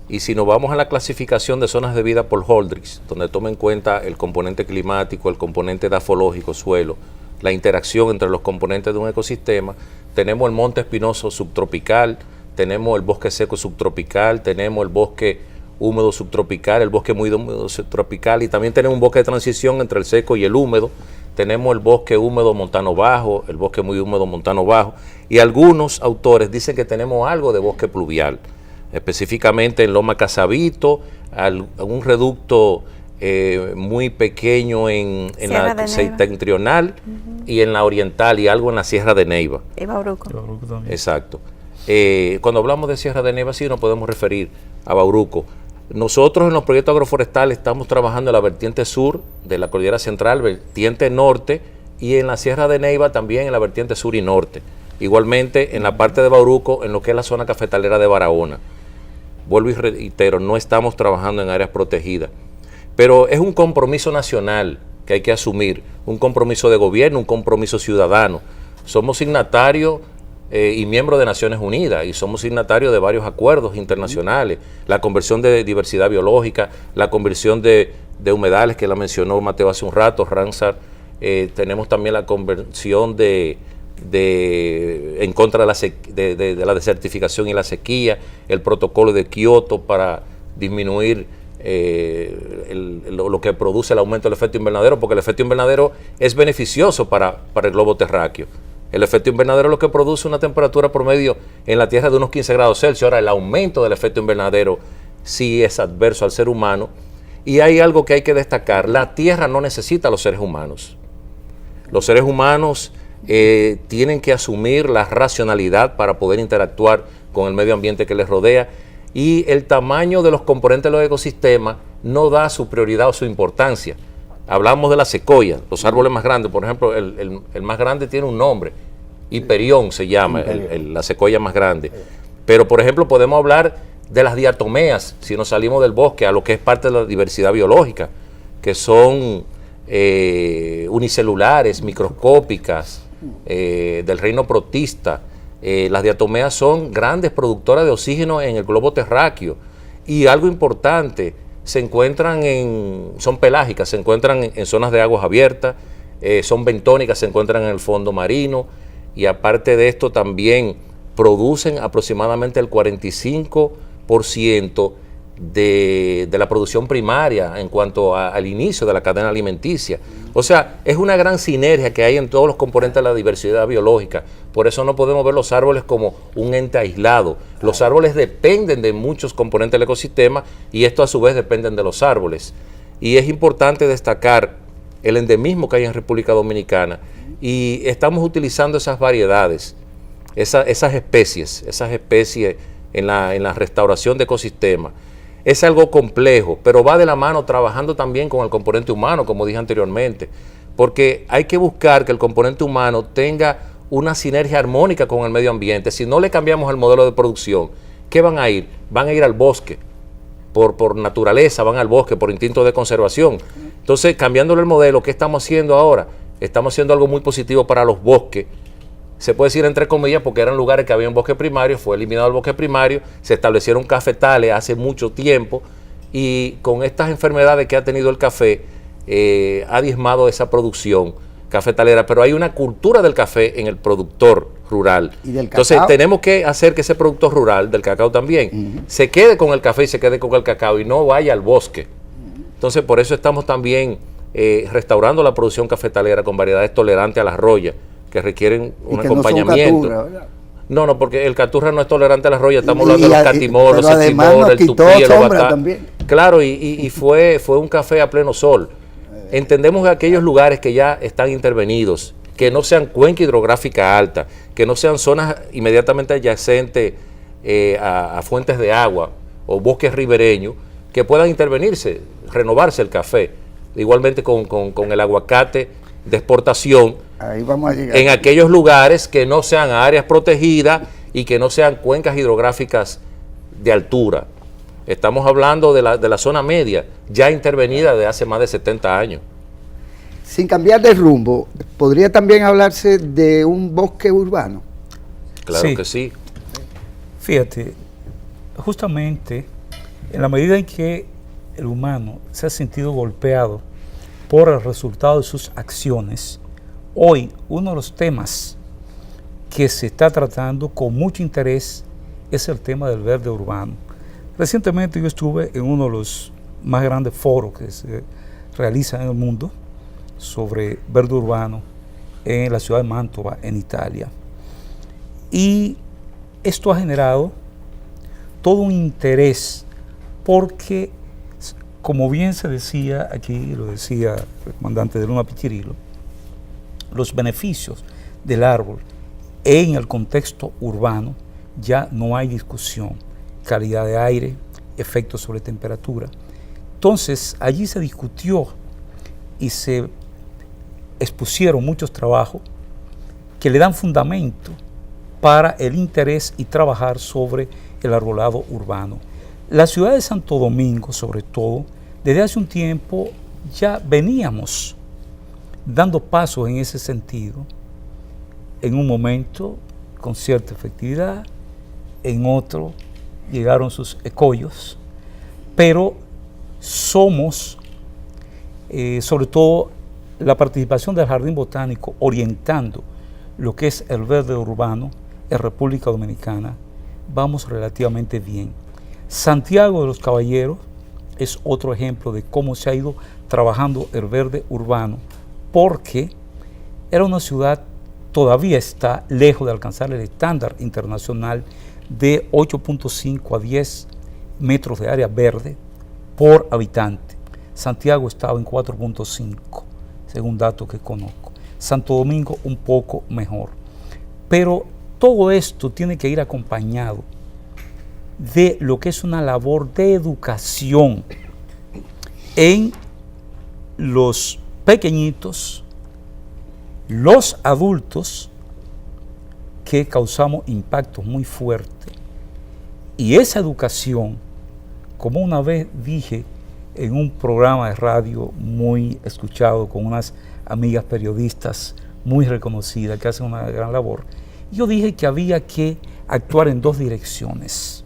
Y si nos vamos a la clasificación de zonas de vida por Holdrege, donde toma en cuenta el componente climático, el componente edafológico, suelo, la interacción entre los componentes de un ecosistema, tenemos el monte espinoso subtropical, tenemos el bosque seco subtropical, tenemos el bosque húmedo subtropical, el bosque muy húmedo subtropical, y también tenemos un bosque de transición entre el seco y el húmedo. Tenemos el bosque húmedo montano bajo, el bosque muy húmedo montano bajo, y algunos autores dicen que tenemos algo de bosque pluvial, específicamente en Loma Casabito, un reducto muy pequeño en la septentrional y en la oriental, y algo en la Sierra de Neiva. Y Bauruco. Exacto. Cuando hablamos de Sierra de Neiva, sí nos podemos referir a Bauruco. Nosotros en los proyectos agroforestales estamos trabajando en la vertiente sur de la Cordillera Central, vertiente norte, y en la Sierra de Neiva también en la vertiente sur y norte. Igualmente en la parte de Bauruco, en lo que es la zona cafetalera de Barahona. Vuelvo y reitero, no estamos trabajando en áreas protegidas, pero es un compromiso nacional que hay que asumir, un compromiso de gobierno, un compromiso ciudadano. Somos signatarios y miembros de Naciones Unidas, y somos signatarios de varios acuerdos internacionales, la conversión de diversidad biológica, la conversión de humedales, que la mencionó Mateo hace un rato, Ramsar, tenemos también la conversión en contra de la desertificación y la sequía, el protocolo de Kioto para disminuir lo que produce el aumento del efecto invernadero, porque el efecto invernadero es beneficioso para el globo terráqueo. El efecto invernadero es lo que produce una temperatura promedio en la Tierra de unos 15 grados Celsius. Ahora, el aumento del efecto invernadero sí es adverso al ser humano. Y hay algo que hay que destacar: la Tierra no necesita a los seres humanos. Los seres humanos tienen que asumir la racionalidad para poder interactuar con el medio ambiente que les rodea, y el tamaño de los componentes de los ecosistemas no da su prioridad o su importancia. Hablamos de la secoya, los árboles más grandes, por ejemplo, el más grande tiene un nombre, Hiperión se llama, la secoya más grande. Pero, por ejemplo, podemos hablar de las diatomeas, si nos salimos del bosque, a lo que es parte de la diversidad biológica, que son unicelulares, microscópicas, del reino protista. Las diatomeas son grandes productoras de oxígeno en el globo terráqueo, y algo importante, son pelágicas, se encuentran en zonas de aguas abiertas, son bentónicas, se encuentran en el fondo marino, y aparte de esto también producen aproximadamente el 45% de la producción primaria en cuanto al inicio de la cadena alimenticia. O sea, es una gran sinergia que hay en todos los componentes de la diversidad biológica. Por eso no podemos ver los árboles como un ente aislado. Los árboles dependen de muchos componentes del ecosistema, y estos a su vez dependen de los árboles. Y es importante destacar el endemismo que hay en República Dominicana, y estamos utilizando esas variedades, esas especies en la restauración de ecosistemas. Es algo complejo, pero va de la mano trabajando también con el componente humano, como dije anteriormente, porque hay que buscar que el componente humano tenga una sinergia armónica con el medio ambiente. Si no le cambiamos el modelo de producción, ¿qué van a ir? Van a ir al bosque, por naturaleza, van al bosque, por instinto de conservación. Entonces, cambiándole el modelo, ¿qué estamos haciendo ahora? Estamos haciendo algo muy positivo para los bosques. Se puede decir entre comillas, porque eran lugares que había un bosque primario, fue eliminado el bosque primario, se establecieron cafetales hace mucho tiempo, y con estas enfermedades que ha tenido el café, ha diezmado esa producción cafetalera, pero hay una cultura del café en el productor rural. ¿Y del Entonces cacao? tenemos que hacer que ese productor rural, del cacao también, se quede con el café y se quede con el cacao, y no vaya al bosque. Entonces por eso estamos también restaurando la producción cafetalera con variedades tolerantes a las royas, que requieren un acompañamiento. No, porque el caturra no es tolerante a la roya, estamos hablando de los catimor, los sechimor, el tupí, el obatá. Claro, y fue un café a pleno sol. Entendemos que aquellos lugares que ya están intervenidos, que no sean cuenca hidrográfica alta, que no sean zonas inmediatamente adyacentes a fuentes de agua o bosques ribereños, que puedan intervenirse, renovarse el café. Igualmente con el aguacate de exportación. Ahí vamos a llegar. En aquellos lugares que no sean áreas protegidas y que no sean cuencas hidrográficas de altura. Estamos hablando de la zona media, ya intervenida desde hace más de 70 años. Sin cambiar de rumbo, ¿podría también hablarse de un bosque urbano? Claro Sí. que sí. Fíjate, justamente en la medida en que el humano se ha sentido golpeado por el resultado de sus acciones, hoy uno de los temas que se está tratando con mucho interés es el tema del verde urbano. Recientemente yo estuve en uno de los más grandes foros que se realizan en el mundo sobre verde urbano en la ciudad de Mantova, en Italia. Y esto ha generado todo un interés porque, como bien se decía aquí, lo decía el comandante de Luna Pichirilo, los beneficios del árbol en el contexto urbano ya no hay discusión. Calidad de aire, efectos sobre temperatura. Entonces, allí se discutió y se expusieron muchos trabajos que le dan fundamento para el interés y trabajar sobre el arbolado urbano. La ciudad de Santo Domingo, sobre todo, desde hace un tiempo ya veníamos dando pasos en ese sentido, en un momento con cierta efectividad, en otro llegaron sus escollos, pero somos, sobre todo, la participación del Jardín Botánico orientando lo que es el verde urbano en República Dominicana, vamos relativamente bien. Santiago de los Caballeros es otro ejemplo de cómo se ha ido trabajando el verde urbano, porque era una ciudad, todavía está lejos de alcanzar el estándar internacional de 8.5 a 10 metros de área verde por habitante. Santiago estaba en 4.5, según datos que conozco. Santo Domingo un poco mejor. Pero todo esto tiene que ir acompañado de lo que es una labor de educación en los pequeñitos, los adultos, que causamos impactos muy fuertes. Y esa educación, como una vez dije en un programa de radio muy escuchado con unas amigas periodistas muy reconocidas que hacen una gran labor, yo dije que había que actuar en dos direcciones: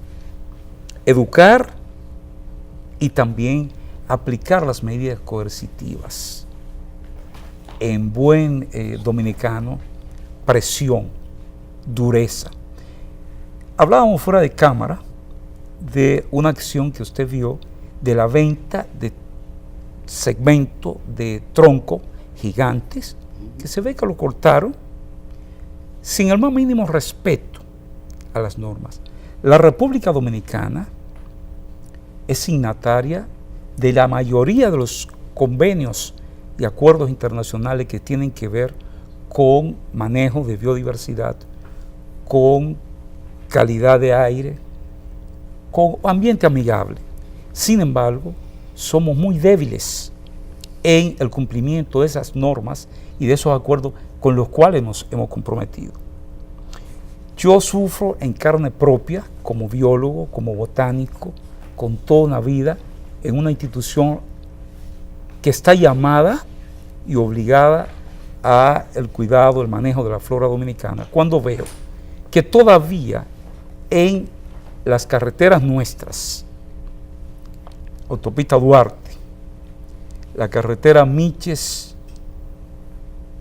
educar y también aplicar las medidas coercitivas. En buen dominicano, presión, dureza. Hablábamos fuera de cámara de una acción que usted vio de la venta de segmento de tronco gigantes, que se ve que lo cortaron sin el más mínimo respeto a las normas. La República Dominicana es signataria de la mayoría de los convenios y acuerdos internacionales que tienen que ver con manejo de biodiversidad, con calidad de aire, con ambiente amigable. Sin embargo, somos muy débiles en el cumplimiento de esas normas y de esos acuerdos con los cuales nos hemos comprometido. Yo sufro en carne propia, como biólogo, como botánico, con toda una vida, en una institución que está llamada y obligada a el cuidado, el manejo de la flora dominicana, cuando veo que todavía en las carreteras nuestras, autopista Duarte, la carretera Miches,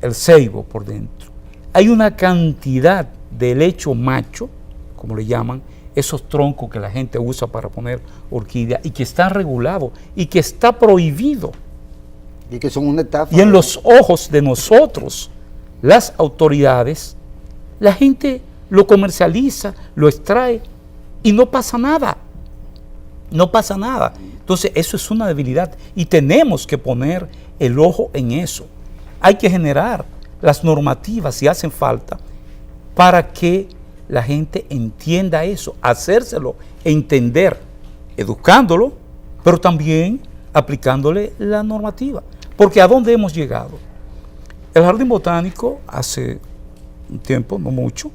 el Ceibo por dentro, hay una cantidad de helecho macho, como le llaman, esos troncos que la gente usa para poner orquídea y que está regulado y que está prohibido. Y que son una estafa. Y en los ojos de nosotros, las autoridades, la gente lo comercializa, lo extrae y no pasa nada. No pasa nada. Entonces eso es una debilidad y tenemos que poner el ojo en eso. Hay que generar las normativas si hacen falta para que la gente entienda eso, hacérselo entender, educándolo, pero también aplicándole la normativa. Porque ¿a dónde hemos llegado? El Jardín Botánico, hace un tiempo, no mucho,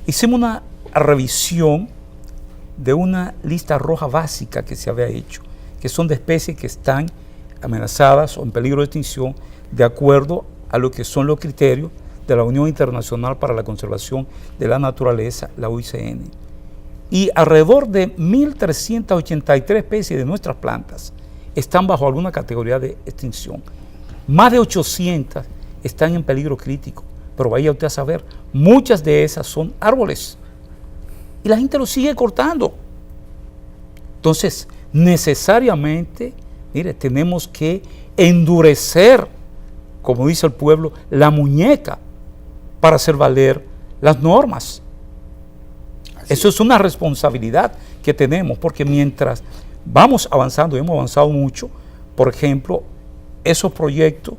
hicimos una revisión de una lista roja básica que se había hecho, que son de especies que están amenazadas o en peligro de extinción, de acuerdo a lo que son los criterios de la Unión Internacional para la Conservación de la Naturaleza, la UICN. Y alrededor de 1.383 especies de nuestras plantas están bajo alguna categoría de extinción. Más de 800 están en peligro crítico, pero vaya usted a saber, muchas de esas son árboles. Y la gente lo sigue cortando. Entonces, necesariamente, mire, tenemos que endurecer, como dice el pueblo, la muñeca para hacer valer las normas. Eso es una responsabilidad que tenemos, porque mientras vamos avanzando, y hemos avanzado mucho, por ejemplo, esos proyectos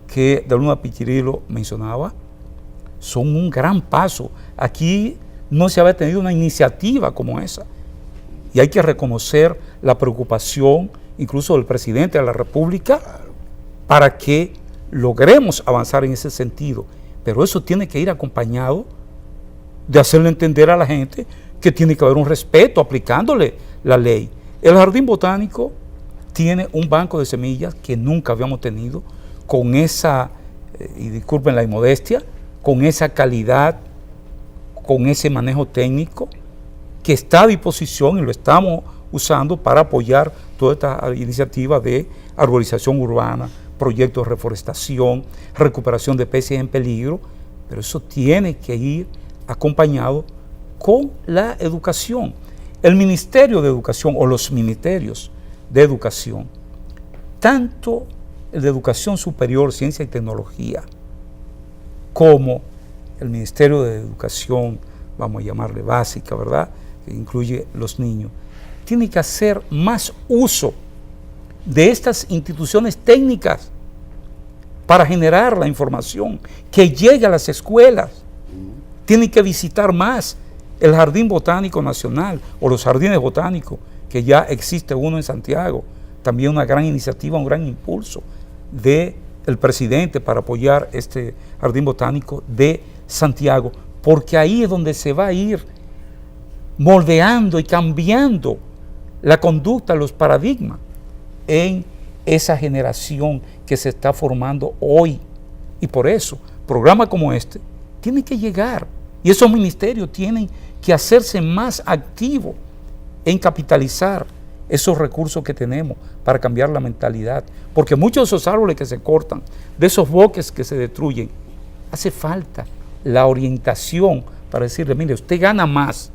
que de Luna Pichirilo mencionaba, son un gran paso. Aquí no se había tenido una iniciativa como esa. Y hay que reconocer la preocupación, incluso del presidente de la República, para que logremos avanzar en ese sentido. Pero eso tiene que ir acompañado de hacerle entender a la gente que tiene que haber un respeto aplicándole la ley. El Jardín Botánico tiene un banco de semillas que nunca habíamos tenido, con esa, y disculpen la inmodestia, con esa calidad, con ese manejo técnico, que está a disposición y lo estamos usando para apoyar toda esta iniciativa de arborización urbana, proyectos de reforestación, recuperación de especies en peligro, pero eso tiene que ir acompañado con la educación. El Ministerio de Educación o los ministerios de educación, tanto el de Educación Superior, Ciencia y Tecnología, como el Ministerio de Educación, vamos a llamarle básica, ¿verdad?, que incluye los niños, tiene que hacer más uso de estas instituciones técnicas para generar la información que llegue a las escuelas. Tienen que visitar más el Jardín Botánico Nacional o los jardines botánicos, que ya existe uno en Santiago. También una gran iniciativa, un gran impulso del presidente para apoyar este Jardín Botánico de Santiago, porque ahí es donde se va a ir moldeando y cambiando la conducta, los paradigmas en esa generación que se está formando hoy. Y por eso, programas como este tienen que llegar, y esos ministerios tienen que hacerse más activos en capitalizar esos recursos que tenemos para cambiar la mentalidad, porque muchos de esos árboles que se cortan, de esos bosques que se destruyen, hace falta la orientación para decirle, mire, usted gana más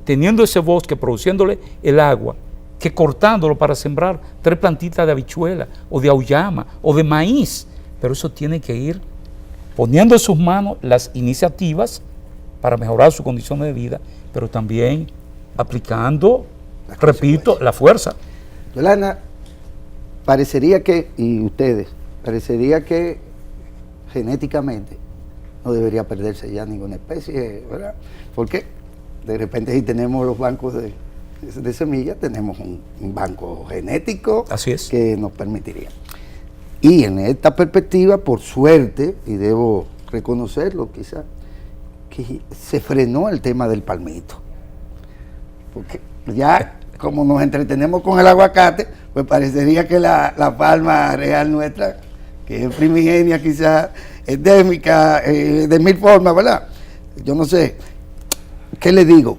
teniendo ese bosque, produciéndole el agua, que cortándolo para sembrar 3 plantitas de habichuela o de auyama o de maíz. Pero eso tiene que ir poniendo en sus manos las iniciativas para mejorar su condición de vida, pero también aplicando, repito, la fuerza. Yolanda, parecería que, y ustedes, parecería que genéticamente no debería perderse ya ninguna especie, ¿verdad? Porque de repente si tenemos los bancos de semillas, tenemos un banco genético. Así es. Que nos permitiría. Y en esta perspectiva, por suerte, y debo reconocerlo quizás, que se frenó el tema del palmito. Porque ya como nos entretenemos con el aguacate, pues parecería que la palma real nuestra, que es primigenia quizás, endémica, de 1000 formas, ¿verdad? Yo no sé, ¿qué le digo?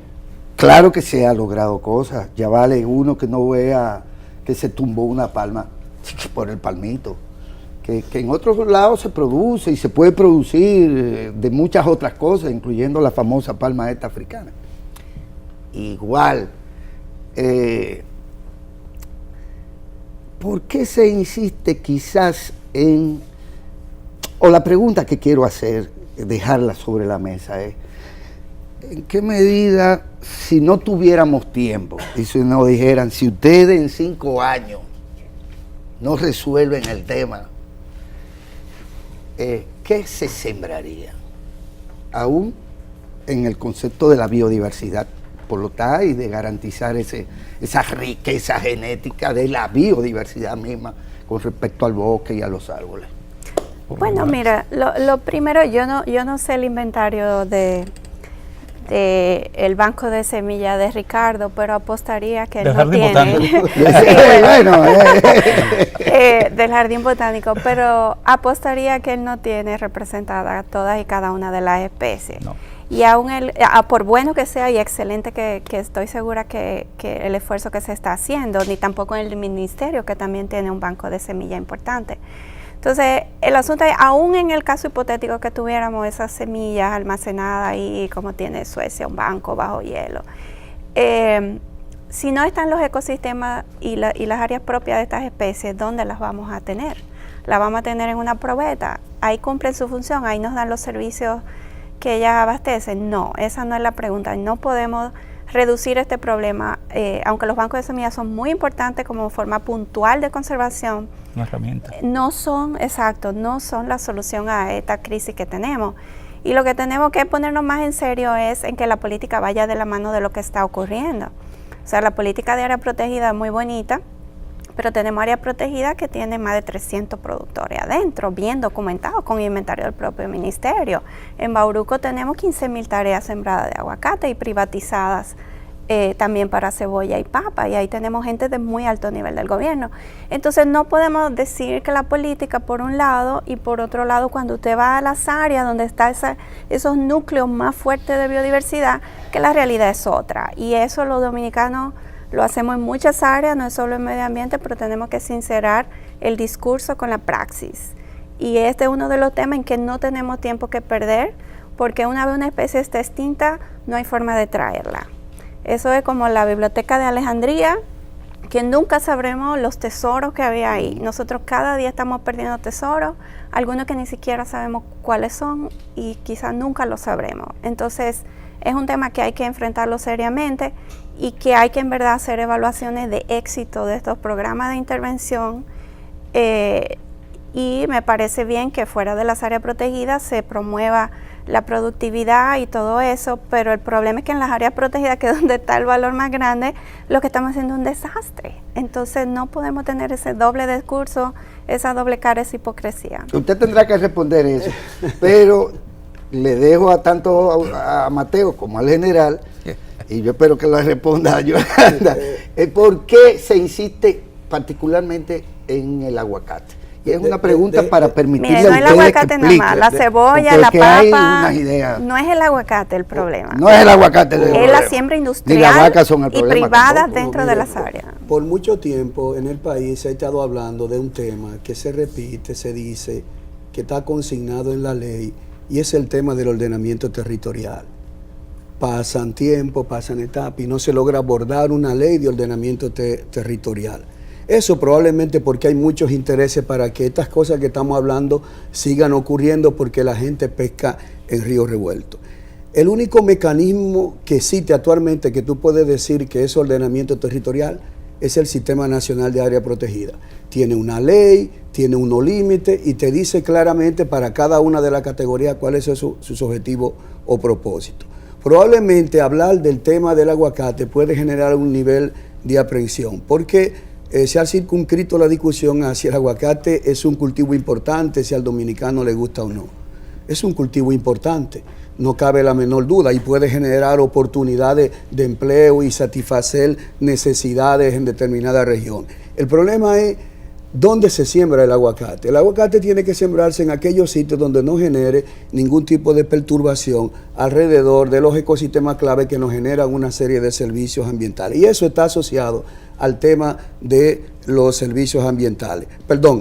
Claro que se ha logrado cosas, ya vale uno que no vea que se tumbó una palma por el palmito, que en otros lados se produce y se puede producir de muchas otras cosas, incluyendo la famosa palma esta africana. Igual, ¿por qué se insiste quizás en, o la pregunta que quiero hacer, dejarla sobre la mesa es, ¿en qué medida, si no tuviéramos tiempo, y si nos dijeran, si ustedes en 5 años no resuelven el tema, ¿qué se sembraría? Aún en el concepto de la biodiversidad, por lo tanto, y de garantizar esa riqueza genética de la biodiversidad misma con respecto al bosque y a los árboles. Bueno, mira, lo primero, yo no sé el inventario de el banco de semillas de Ricardo, pero apostaría que él Del no Jardín tiene. Botánico. Del Jardín Botánico, pero apostaría que él no tiene representada todas y cada una de las especies. No. Y aún por bueno que sea y excelente que estoy segura que el esfuerzo que se está haciendo, ni tampoco en el ministerio, que también tiene un banco de semilla importante. Entonces, el asunto es, aún en el caso hipotético que tuviéramos esas semillas almacenadas ahí, como tiene Suecia, un banco bajo hielo, si no están los ecosistemas y las áreas propias de estas especies, ¿dónde las vamos a tener? Las vamos a tener en una probeta, ahí cumplen su función, ahí nos dan los servicios que ellas abastecen. No, esa no es la pregunta. No podemos reducir este problema, aunque los bancos de semillas son muy importantes como forma puntual de conservación. Una herramienta. No son la solución a esta crisis que tenemos. Y lo que tenemos que ponernos más en serio es en que la política vaya de la mano de lo que está ocurriendo. O sea, la política de área protegida es muy bonita, pero tenemos áreas protegidas que tienen más de 300 productores adentro, bien documentados con inventario del propio ministerio. En Bauruco tenemos 15.000 tareas sembradas de aguacate y privatizadas también para cebolla y papa, y ahí tenemos gente de muy alto nivel del gobierno. Entonces no podemos decir que la política por un lado, y por otro lado cuando usted va a las áreas donde están esos núcleos más fuertes de biodiversidad, que la realidad es otra. Y eso los dominicanos lo hacemos en muchas áreas, no es solo en medio ambiente, pero tenemos que sincerar el discurso con la praxis. Y este es uno de los temas en que no tenemos tiempo que perder, porque una vez una especie está extinta, no hay forma de traerla. Eso es como la biblioteca de Alejandría, que nunca sabremos los tesoros que había ahí. Nosotros cada día estamos perdiendo tesoros, algunos que ni siquiera sabemos cuáles son y quizás nunca los sabremos. Entonces, es un tema que hay que enfrentarlo seriamente y que hay que en verdad hacer evaluaciones de éxito de estos programas de intervención, y me parece bien que fuera de las áreas protegidas se promueva la productividad y todo eso, pero el problema es que en las áreas protegidas, que es donde está el valor más grande, lo que estamos haciendo es un desastre. Entonces no podemos tener ese doble discurso, esa doble cara, esa hipocresía. Usted tendrá que responder eso, pero le dejo tanto a Mateo como al general, y yo espero que lo responda a Yolanda, ¿por qué se insiste particularmente en el aguacate? Y es una pregunta para permitirle no a el ustedes aguacate que nada más, la cebolla, la papa, no es el aguacate el problema. No es el aguacate el problema. Es la siembra industrial Ni las vacas son el y problema privada tampoco. dentro de las áreas. Por mucho tiempo en el país se ha estado hablando de un tema que se repite, se dice, que está consignado en la ley, y es el tema del ordenamiento territorial. Pasan tiempo, pasan etapas y no se logra abordar una ley de ordenamiento territorial. Eso probablemente porque hay muchos intereses para que estas cosas que estamos hablando sigan ocurriendo, porque la gente pesca en río revuelto. El único mecanismo que existe actualmente que tú puedes decir que es ordenamiento territorial es el Sistema Nacional de Área Protegida. Tiene una ley, tiene unos límites y te dice claramente para cada una de las categorías cuáles son sus objetivos o propósitos. Probablemente hablar del tema del aguacate puede generar un nivel de aprehensión, porque se ha circunscrito la discusión hacia el aguacate es un cultivo importante, si al dominicano le gusta o no. Es un cultivo importante, no cabe la menor duda, y puede generar oportunidades de empleo y satisfacer necesidades en determinada región. El problema es dónde se siembra el aguacate. El aguacate tiene que sembrarse en aquellos sitios donde no genere ningún tipo de perturbación alrededor de los ecosistemas clave que nos generan una serie de servicios ambientales. Y eso está asociado al tema de los servicios ambientales,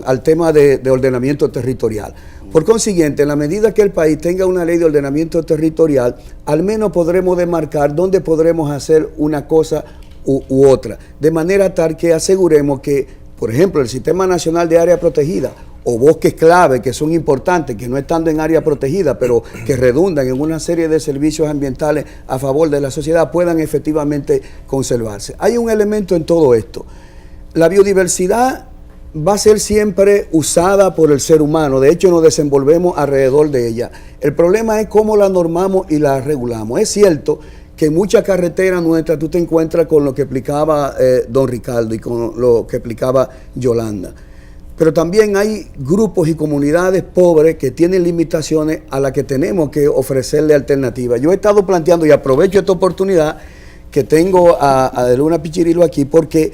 al tema de ordenamiento territorial. Por consiguiente, en la medida que el país tenga una ley de ordenamiento territorial, al menos podremos demarcar dónde podremos hacer una cosa u otra, de manera tal que aseguremos que, por ejemplo, el Sistema Nacional de Área Protegida o bosques clave que son importantes, que no estando en área protegida, pero que redundan en una serie de servicios ambientales a favor de la sociedad, puedan efectivamente conservarse. Hay un elemento en todo esto. La biodiversidad va a ser siempre usada por el ser humano, de hecho nos desenvolvemos alrededor de ella. El problema es cómo la normamos y la regulamos. Es cierto que en muchas carreteras nuestras tú te encuentras con lo que explicaba don Ricardo y con lo que explicaba Yolanda. pero también hay grupos y comunidades pobres que tienen limitaciones a las que tenemos que ofrecerle alternativas. Yo he estado planteando, y aprovecho esta oportunidad que tengo a De Luna Pichirilo aquí, porque,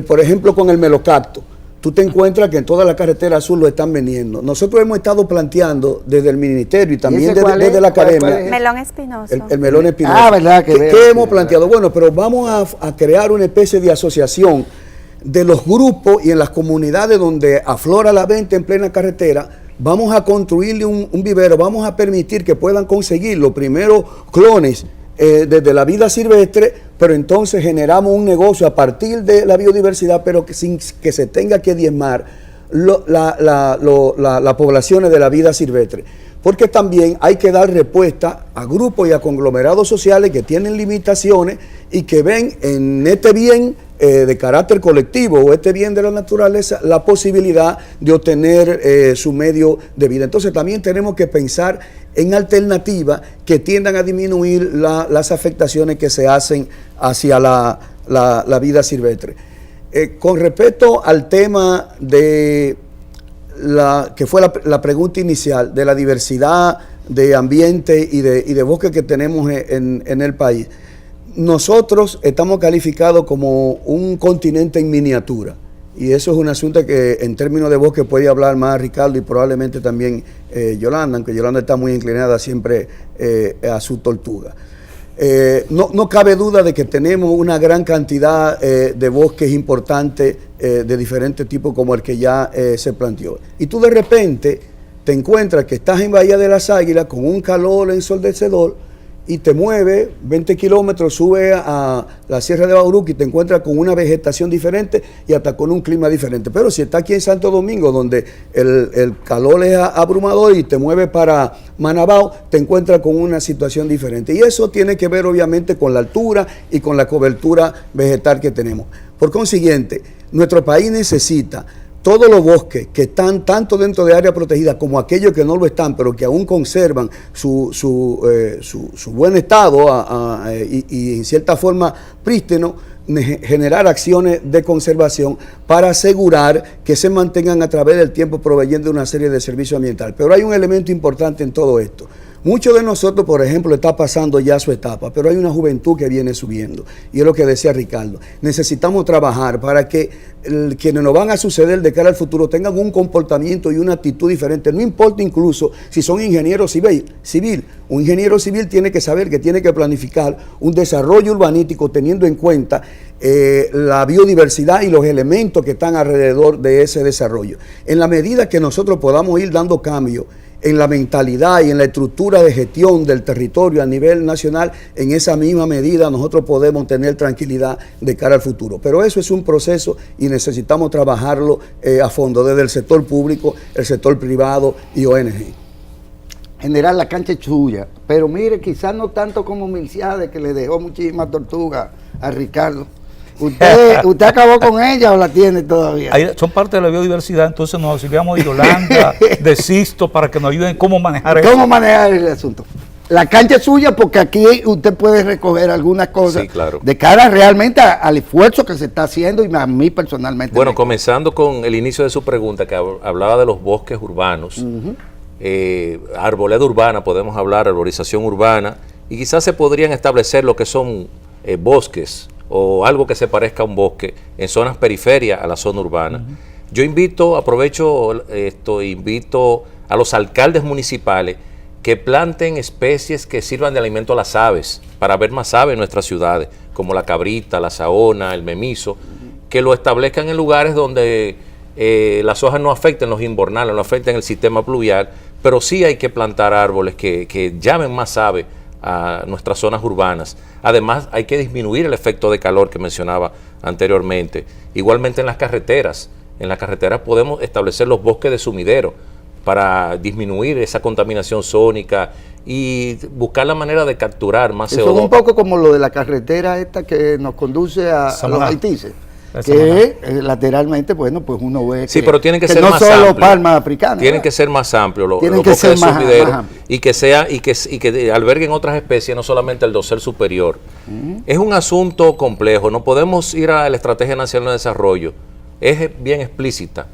por ejemplo, con el melocacto, tú te encuentras que en toda la carretera azul lo están vendiendo. Nosotros hemos estado planteando desde el ministerio y también desde la academia. Melón espinoso. El melón espinoso. Ah, ¿verdad? ¿Qué hemos planteado? Bueno, pero vamos a crear una especie de asociación de los grupos y en las comunidades donde aflora la venta en plena carretera. Vamos a construirle un vivero, vamos a permitir que puedan conseguir los primeros clones desde la vida silvestre, pero entonces generamos un negocio a partir de la biodiversidad, pero que sin que se tenga que diezmar las poblaciones de la vida silvestre. Porque también hay que dar respuesta a grupos y a conglomerados sociales que tienen limitaciones y que ven en este bien de carácter colectivo o este bien de la naturaleza la posibilidad de obtener su medio de vida. Entonces también tenemos que pensar en alternativas que tiendan a disminuir las afectaciones que se hacen hacia la vida silvestre. Con respecto al tema de que fue la pregunta inicial de la diversidad de ambiente y de bosque que tenemos en el país, nosotros estamos calificados como un continente en miniatura, y eso es un asunto que en términos de bosque puede hablar más Ricardo y probablemente también Yolanda, aunque Yolanda está muy inclinada siempre a su tortuga. No cabe duda de que tenemos una gran cantidad de bosques importantes de diferentes tipos como el que ya se planteó. Y tú de repente te encuentras que estás en Bahía de las Águilas con un calor ensordecedor y te mueves 20 kilómetros, subes a la Sierra de Bauruco y te encuentras con una vegetación diferente y hasta con un clima diferente. Pero si estás aquí en Santo Domingo, donde el calor es abrumador, y te mueves para Manabao, te encuentras con una situación diferente. Y eso tiene que ver obviamente con la altura y con la cobertura vegetal que tenemos. Por consiguiente, nuestro país necesita todos los bosques que están tanto dentro de áreas protegidas como aquellos que no lo están, pero que aún conservan su buen estado y en cierta forma prístino, generar acciones de conservación para asegurar que se mantengan a través del tiempo proveyendo una serie de servicios ambientales. Pero hay un elemento importante en todo esto. Muchos de nosotros, por ejemplo, está pasando ya su etapa, pero hay una juventud que viene subiendo. Y es lo que decía Ricardo. Necesitamos trabajar para que quienes nos van a suceder de cara al futuro tengan un comportamiento y una actitud diferente. No importa incluso si son ingenieros civil. Un ingeniero civil tiene que saber que tiene que planificar un desarrollo urbanístico teniendo en cuenta la biodiversidad y los elementos que están alrededor de ese desarrollo. En la medida que nosotros podamos ir dando cambios en la mentalidad y en la estructura de gestión del territorio a nivel nacional, en esa misma medida nosotros podemos tener tranquilidad de cara al futuro. Pero eso es un proceso y necesitamos trabajarlo a fondo, desde el sector público, el sector privado y ONG. General, la cancha es suya, pero mire, quizás no tanto como Milciades, que le dejó muchísimas tortugas a Ricardo. ¿Usted acabó con ella o la tiene todavía? Son parte de la biodiversidad, entonces nos auxiliamos de Yolanda, de Sisto, para que nos ayuden cómo manejar eso. ¿Cómo manejar el asunto? La cancha es suya porque aquí usted puede recoger algunas cosas, sí, claro, de cara realmente al esfuerzo que se está haciendo y a mí personalmente. Bueno, comenzando con el inicio de su pregunta, que hablaba de los bosques urbanos, arboleda urbana, podemos hablar, arborización urbana, y quizás se podrían establecer lo que son bosques o algo que se parezca a un bosque en zonas periferias a la zona urbana. Yo aprovecho esto, invito a los alcaldes municipales que planten especies que sirvan de alimento a las aves, para ver más aves en nuestras ciudades, como la cabrita, la saona, el memizo, que lo establezcan en lugares donde las hojas no afecten los invernales, no afecten el sistema pluvial, pero sí hay que plantar árboles que llamen más aves a nuestras zonas urbanas. Además, hay que disminuir el efecto de calor que mencionaba anteriormente. Igualmente en las carreteras podemos establecer los bosques de sumidero para disminuir esa contaminación sónica y buscar la manera de capturar más CO2. Eso es un poco como lo de la carretera esta que nos conduce a los Haitises, que lateralmente, bueno, pues uno ve sí, pero tienen que ser no más solo amplio. Palmas africanas. Tienen que ser más amplios los tienen que bosques ser de más sumidero amplios. y que alberguen otras especies, no solamente el dosel superior. Es un asunto complejo, no podemos ir a la Estrategia Nacional de Desarrollo, es bien explícita.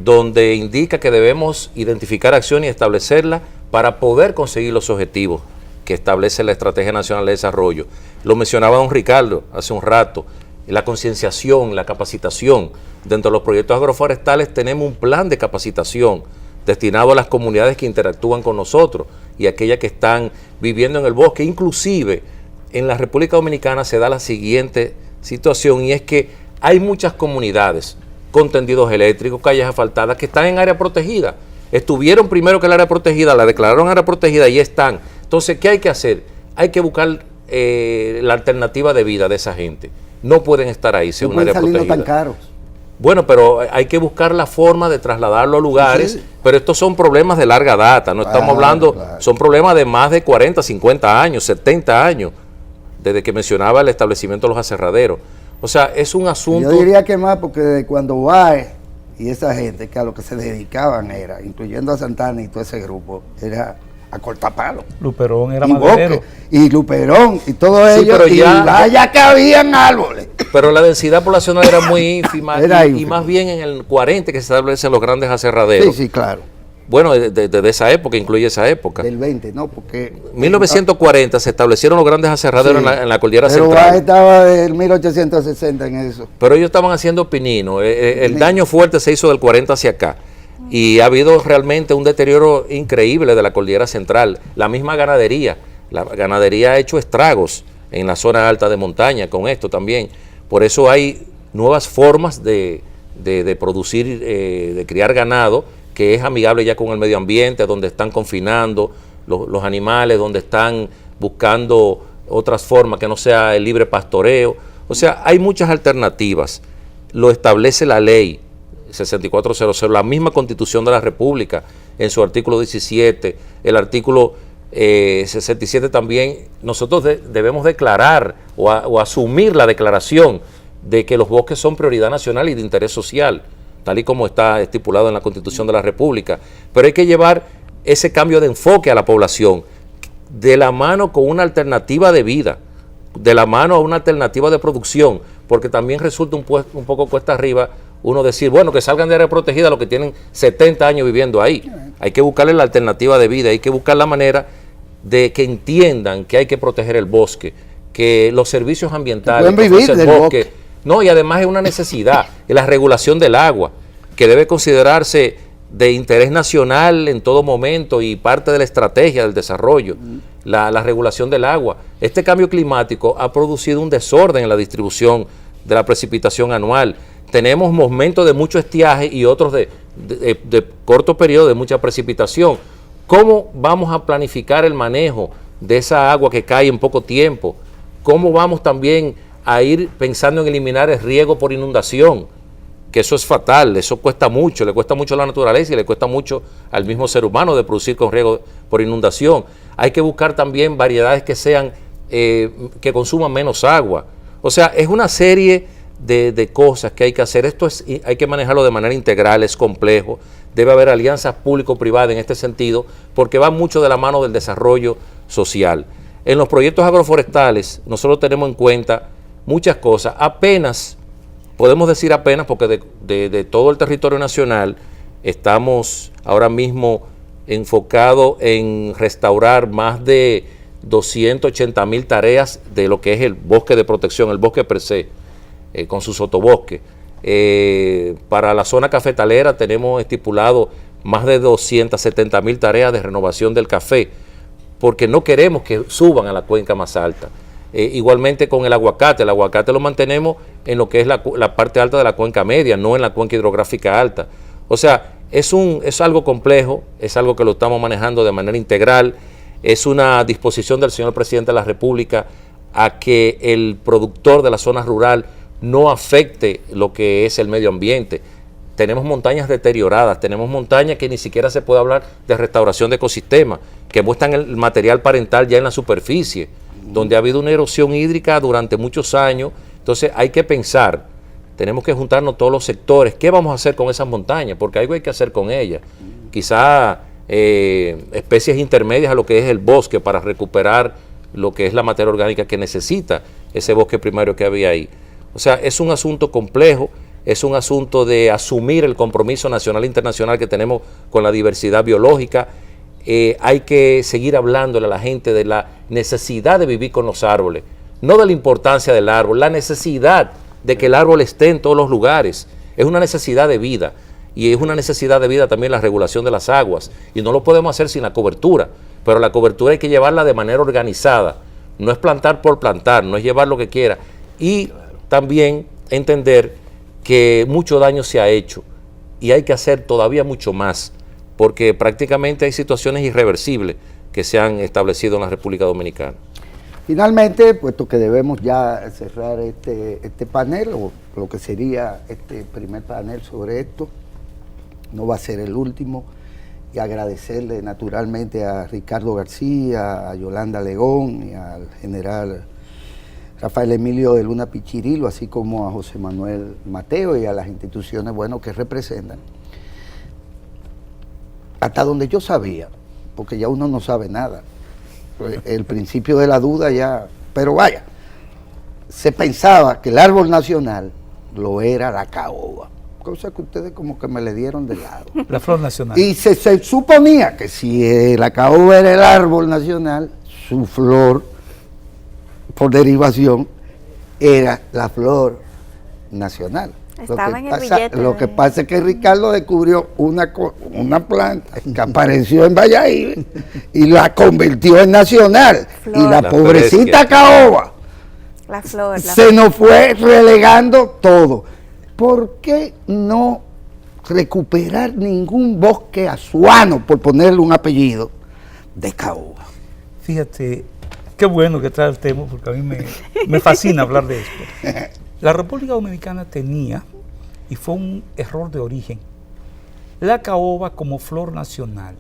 donde indica que debemos identificar acciones y establecerlas para poder conseguir los objetivos que establece la Estrategia Nacional de Desarrollo. Lo mencionaba don Ricardo hace un rato, la concienciación, la capacitación. Dentro de los proyectos agroforestales tenemos un plan de capacitación destinado a las comunidades que interactúan con nosotros y aquellas que están viviendo en el bosque. Inclusive en la República Dominicana se da la siguiente situación, y es que hay muchas comunidades con tendidos eléctricos, calles asfaltadas, que están en área protegida. Estuvieron primero que el área protegida, la declararon área protegida y están. Entonces, ¿qué hay que hacer? Hay que buscar la alternativa de vida de esa gente. No pueden estar ahí, si es un área protegida. Tan caros. Bueno, pero hay que buscar la forma de trasladarlo a lugares, sí. Pero estos son problemas de larga data, no estamos hablando, son problemas de más de 40, 50 años, 70 años, desde que mencionaba el establecimiento de los aserraderos. O sea, es un asunto... Yo diría que más, porque cuando Baez y esa gente, que a lo que se dedicaban era, incluyendo a Santana y todo ese grupo, era a cortar palos. Luperón era maderero. Y Luperón y todo sí, ello, pero y ya que habían árboles. Pero la densidad poblacional era muy ínfima, y más bien en el 40 que se establecen los grandes aserraderos. Sí, claro. Bueno, desde esa época, incluye esa época. Del 20, no, porque... 1940 se establecieron los grandes aserraderos, sí, en la cordillera central. Pero estaba del 1860 en eso. Pero ellos estaban haciendo pinino. El daño fuerte se hizo del 40 hacia acá. Y ha habido realmente un deterioro increíble de la cordillera central. La misma ganadería. La ganadería ha hecho estragos en la zona alta de montaña con esto también. Por eso hay nuevas formas de producir, de criar ganado, que es amigable ya con el medio ambiente, donde están confinando los animales, donde están buscando otras formas que no sea el libre pastoreo. O sea, hay muchas alternativas. Lo establece la ley 6400, la misma Constitución de la República, en su artículo 17, el artículo 67 también. Nosotros debemos declarar o asumir la declaración de que los bosques son prioridad nacional y de interés social, tal y como está estipulado en la Constitución de la República. Pero hay que llevar ese cambio de enfoque a la población, de la mano con una alternativa de vida, de la mano a una alternativa de producción, porque también resulta un poco cuesta arriba uno decir, bueno, que salgan de área protegida los que tienen 70 años viviendo ahí. Hay que buscarle la alternativa de vida, hay que buscar la manera de que entiendan que hay que proteger el bosque, que los servicios ambientales, pueden vivir del bosque. No, y además es una necesidad, es la regulación del agua, que debe considerarse de interés nacional en todo momento y parte de la estrategia del desarrollo, la regulación del agua. Este cambio climático ha producido un desorden en la distribución de la precipitación anual. Tenemos momentos de mucho estiaje y otros de corto periodo de mucha precipitación. ¿Cómo vamos a planificar el manejo de esa agua que cae en poco tiempo? ¿Cómo vamos también a ir pensando en eliminar el riego por inundación? Que eso es fatal, eso cuesta mucho, le cuesta mucho a la naturaleza y le cuesta mucho al mismo ser humano de producir con riego por inundación. Hay que buscar también variedades que sean, que consuman menos agua. O sea, es una serie de cosas que hay que hacer. Esto hay que manejarlo de manera integral, es complejo. Debe haber alianzas público-privadas en este sentido, porque va mucho de la mano del desarrollo social. En los proyectos agroforestales, nosotros tenemos en cuenta muchas cosas. Podemos decir apenas, porque de todo el territorio nacional estamos ahora mismo enfocados en restaurar más de 280,000 tareas de lo que es el bosque de protección, el bosque per se, con su sotobosque. Para la zona cafetalera tenemos estipulado más de 270,000 tareas de renovación del café, porque no queremos que suban a la cuenca más alta. Igualmente con el aguacate lo mantenemos en lo que es la parte alta de la cuenca media, no en la cuenca hidrográfica alta. O sea, es algo complejo, es algo que lo estamos manejando de manera integral, es una disposición del señor presidente de la República a que el productor de la zona rural no afecte lo que es el medio ambiente. Tenemos montañas deterioradas, tenemos montañas que ni siquiera se puede hablar de restauración de ecosistemas, que muestran el material parental ya en la superficie, donde ha habido una erosión hídrica durante muchos años. Entonces hay que pensar, tenemos que juntarnos todos los sectores, ¿qué vamos a hacer con esas montañas? Porque algo hay que hacer con ellas. Quizá especies intermedias a lo que es el bosque para recuperar lo que es la materia orgánica que necesita ese bosque primario que había ahí. O sea, es un asunto complejo, es un asunto de asumir el compromiso nacional e internacional que tenemos con la diversidad biológica. Hay que seguir hablándole a la gente de la necesidad de vivir con los árboles, no de la importancia del árbol, la necesidad de que el árbol esté en todos los lugares. Es una necesidad de vida, y es una necesidad de vida también la regulación de las aguas, y no lo podemos hacer sin la cobertura, pero la cobertura hay que llevarla de manera organizada, no es plantar por plantar, no es llevar lo que quiera, y también entender que mucho daño se ha hecho y hay que hacer todavía mucho más, porque prácticamente hay situaciones irreversibles que se han establecido en la República Dominicana. Finalmente, puesto que debemos ya cerrar este panel, o lo que sería este primer panel sobre esto, no va a ser el último, y agradecerle naturalmente a Ricardo García, a Yolanda Legón y al general Rafael Emilio de Luna Pichirilo, así como a José Manuel Mateo y a las instituciones que representan. Hasta donde yo sabía, porque ya uno no sabe nada, el principio de la duda ya, pero vaya, se pensaba que el árbol nacional lo era la caoba, cosa que ustedes como que me le dieron de lado. La flor nacional. Y se suponía que si la caoba era el árbol nacional, su flor, por derivación, era la flor nacional. Estaba en el billete. Lo que pasa es que Ricardo descubrió una planta que apareció en Valladolid y la convirtió en nacional. Flor. Y la La pobrecita fresca. caoba La flor. se nos fue relegando todo. ¿Por qué no recuperar ningún bosque azuano, por ponerle un apellido, de caoba? Fíjate, qué bueno que trae el tema, porque a mí me fascina hablar de esto. La República Dominicana tenía, y fue un error de origen, la caoba como flor nacional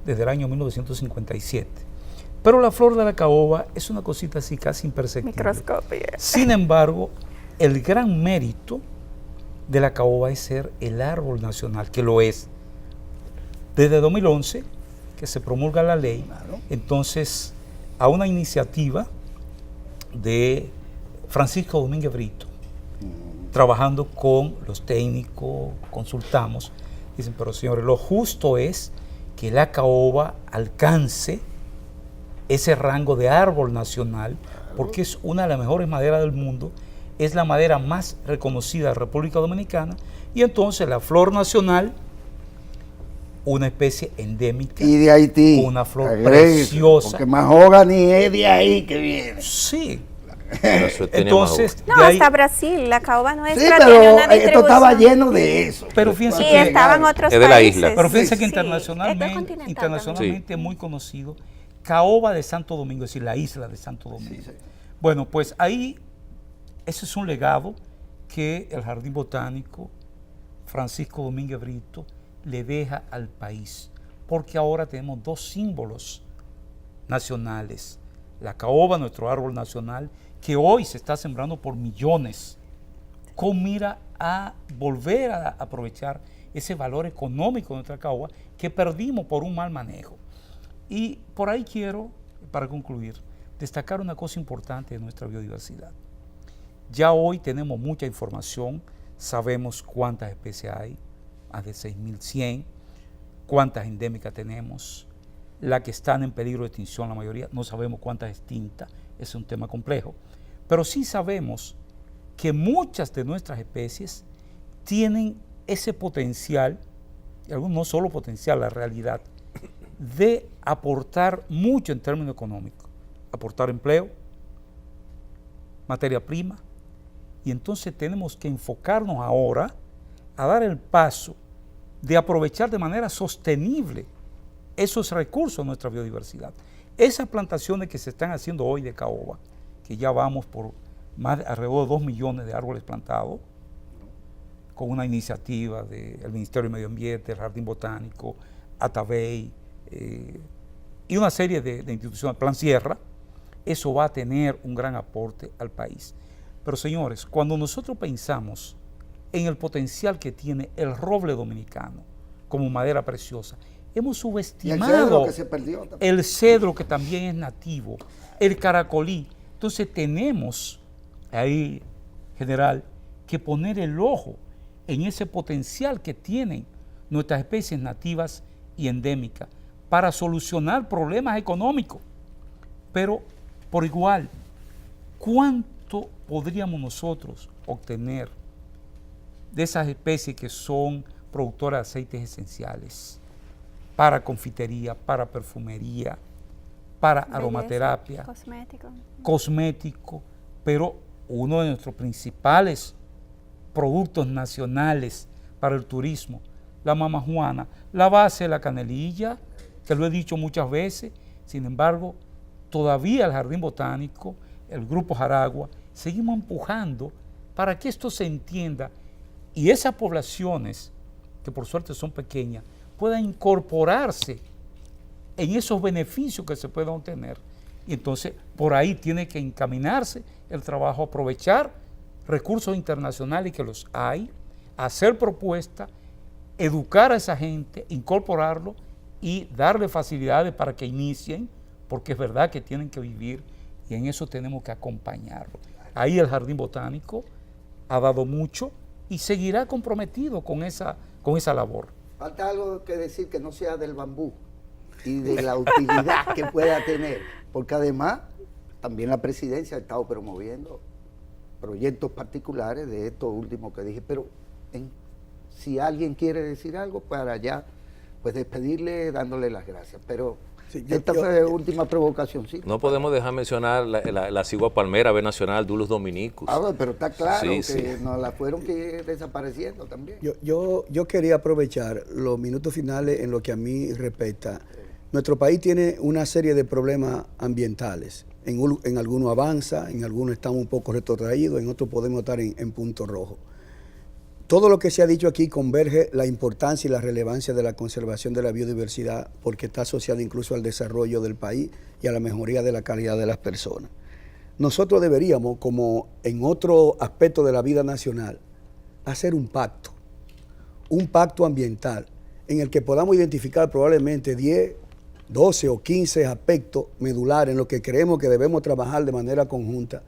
desde el año 1957. Pero la flor de la caoba es una cosita así casi imperceptible. Microscopio. Sin embargo, el gran mérito de la caoba es ser el árbol nacional, que lo es. Desde 2011, que se promulga la ley, entonces, a una iniciativa de Francisco Domínguez Brito, trabajando con los técnicos, consultamos, dicen, pero señores, lo justo es que la caoba alcance ese rango de árbol nacional, porque es una de las mejores maderas del mundo, es la madera más reconocida de la República Dominicana, y entonces la flor nacional, una especie endémica, Y de Haití. una flor Agregue, preciosa. Porque mahogany es de ahí que viene. Sí. Eso tenía Entonces, No, de ahí- hasta Brasil, la caoba Sí, nuestra pero tiene una esto estaba distribución. lleno de eso. pero fíjense Y que estaban otros Es de la países. isla. Pero fíjense Sí, que sí. Esto es continental internacionalmente muy conocido, caoba de Santo Domingo, es decir, la isla de Santo Domingo. Bueno, pues ahí, ese es un legado que el Jardín Botánico Francisco Domínguez Brito le deja al país, porque ahora tenemos dos símbolos nacionales, la caoba, nuestro árbol nacional, que hoy se está sembrando por millones, con mira a volver a aprovechar ese valor económico de nuestra caoba que perdimos por un mal manejo. Y por ahí quiero, para concluir, destacar una cosa importante de nuestra biodiversidad. Ya hoy tenemos mucha información, sabemos cuántas especies hay, más de 6.100, cuántas endémicas tenemos, las que están en peligro de extinción, la mayoría, no sabemos cuántas extintas, es un tema complejo, pero sí sabemos que muchas de nuestras especies tienen ese potencial, y algunos no solo potencial, la realidad, de aportar mucho en términos económicos, aportar empleo, materia prima, y entonces tenemos que enfocarnos ahora a dar el paso de aprovechar de manera sostenible esos recursos de nuestra biodiversidad. Esas plantaciones que se están haciendo hoy de caoba, que ya vamos por alrededor de 2 millones de árboles plantados, con una iniciativa del Ministerio de Medio Ambiente, el Jardín Botánico, Atabey, y una serie de instituciones, Plan Sierra, eso va a tener un gran aporte al país. Pero señores, cuando nosotros pensamos en el potencial que tiene el roble dominicano como madera preciosa, hemos Y el subestimado cedro que se perdió también. el cedro, que también es nativo, el caracolí. Entonces tenemos ahí, general, que poner el ojo en ese potencial que tienen nuestras especies nativas y endémicas para solucionar problemas económicos. Pero por igual, ¿cuánto podríamos nosotros obtener de esas especies que son productoras de aceites esenciales para confitería, para perfumería, para Belleza, aromaterapia, cosmético. pero uno de nuestros principales productos nacionales para el turismo, la mamajuana, la base de la canelilla, que lo he dicho muchas veces, sin embargo, todavía el Jardín Botánico, el Grupo Jaragua, seguimos empujando para que esto se entienda y esas poblaciones, que por suerte son pequeñas, puedan incorporarse en esos beneficios que se puedan obtener. Y entonces por ahí tiene que encaminarse el trabajo, aprovechar recursos internacionales que los hay, hacer propuestas, educar a esa gente, incorporarlo y darle facilidades para que inicien, porque es verdad que tienen que vivir y en eso tenemos que acompañarlo. Ahí el Jardín Botánico ha dado mucho y seguirá comprometido con esa labor. Falta algo que decir que no sea del bambú y de la utilidad que pueda tener, porque además también la presidencia ha estado promoviendo proyectos particulares de esto último que dije, pero si alguien quiere decir algo, para allá, pues despedirle dándole las gracias, pero sí, esta fue última provocación, sí. No podemos dejar mencionar la cigua palmera, ave nacional, Dulus dominicus. Pero está claro que sí. nos la fueron desapareciendo también. Yo quería aprovechar los minutos finales en lo que a mí respecta. Nuestro país tiene una serie de problemas ambientales. En algunos avanza, en algunos estamos un poco retrotraídos, en otros podemos estar en punto rojo. Todo lo que se ha dicho aquí converge la importancia y la relevancia de la conservación de la biodiversidad porque está asociada incluso al desarrollo del país y a la mejoría de la calidad de las personas. Nosotros deberíamos, como en otro aspecto de la vida nacional, hacer un pacto ambiental en el que podamos identificar probablemente 10, 12 o 15 aspectos medulares en los que creemos que debemos trabajar de manera conjunta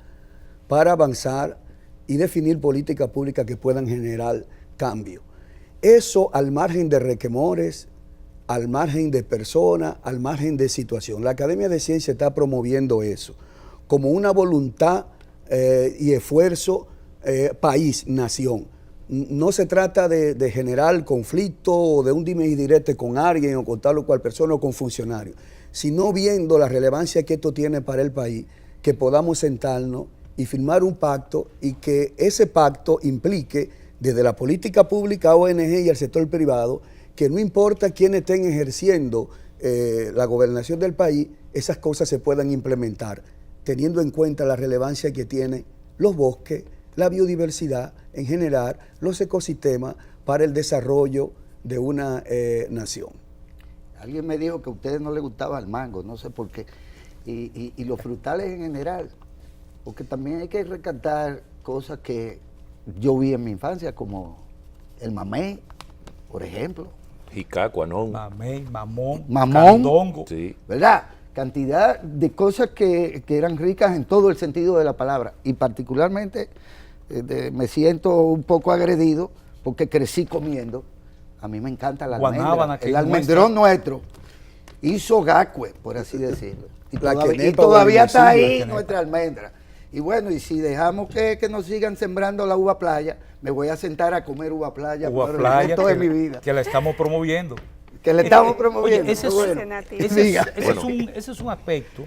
para avanzar y definir políticas públicas que puedan generar cambio. Eso al margen de requemores, al margen de personas, al margen de situación. La Academia de Ciencias está promoviendo eso como una voluntad y esfuerzo país, nación. No se trata de generar conflicto o de un dime y direte con alguien o con tal o cual persona o con funcionarios, sino viendo la relevancia que esto tiene para el país, que podamos sentarnos y firmar un pacto y que ese pacto implique desde la política pública, ONG y el sector privado, que no importa quiénes estén ejerciendo la gobernación del país, esas cosas se puedan implementar, teniendo en cuenta la relevancia que tienen los bosques, la biodiversidad en general, los ecosistemas para el desarrollo de una nación. Alguien me dijo que a ustedes no les gustaba el mango, no sé por qué, y los frutales en general, porque también hay que rescatar cosas que yo vi en mi infancia, como el mamey, por ejemplo. Jicá, anón. Mamey, mamón, candongo, sí. ¿Verdad? Cantidad de cosas que eran ricas en todo el sentido de la palabra. Y particularmente me siento un poco agredido porque crecí comiendo. A mí me encanta la almendra. El almendrón nuestro hizo gacue, por así decirlo. Y todavía está ahí nuestra almendra. Y bueno, y si dejamos que nos sigan sembrando la uva playa, me voy a sentar a comer uva playa por el resto de mi vida. Que la estamos promoviendo. Que le estamos promoviendo. Oye, ese es un aspecto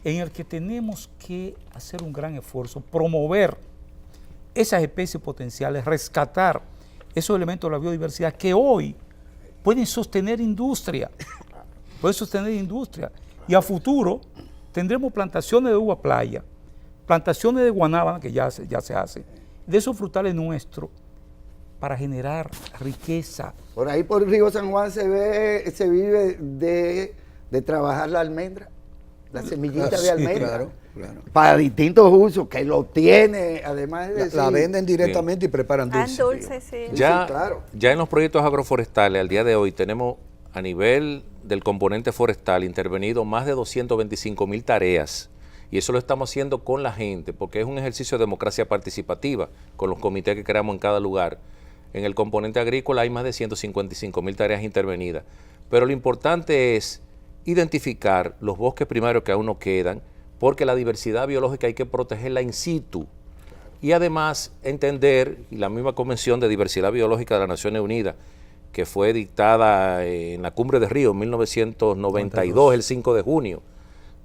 en el que tenemos que hacer un gran esfuerzo, promover esas especies potenciales, rescatar esos elementos de la biodiversidad que hoy pueden sostener industria. Y a futuro tendremos plantaciones de uva playa, plantaciones de guanábana, que ya se hace, de esos frutales nuestros, para generar riqueza. Por ahí por Río San Juan se vive de trabajar la almendra, la semillita de almendra. Claro. Para distintos usos, que lo tiene, además de la venden directamente y preparan dulce. Dulce, sí. Ya en los proyectos agroforestales, al día de hoy, tenemos a nivel del componente forestal intervenido más de 225,000 tareas. Y eso lo estamos haciendo con la gente, porque es un ejercicio de democracia participativa, con los comités que creamos en cada lugar. En el componente agrícola hay más de 155.000 tareas intervenidas. Pero lo importante es identificar los bosques primarios que aún no quedan, porque la diversidad biológica hay que protegerla in situ. Y además entender, y la misma Convención de Diversidad Biológica de las Naciones Unidas, que fue dictada en la Cumbre de Río en 1992, el 5 de junio,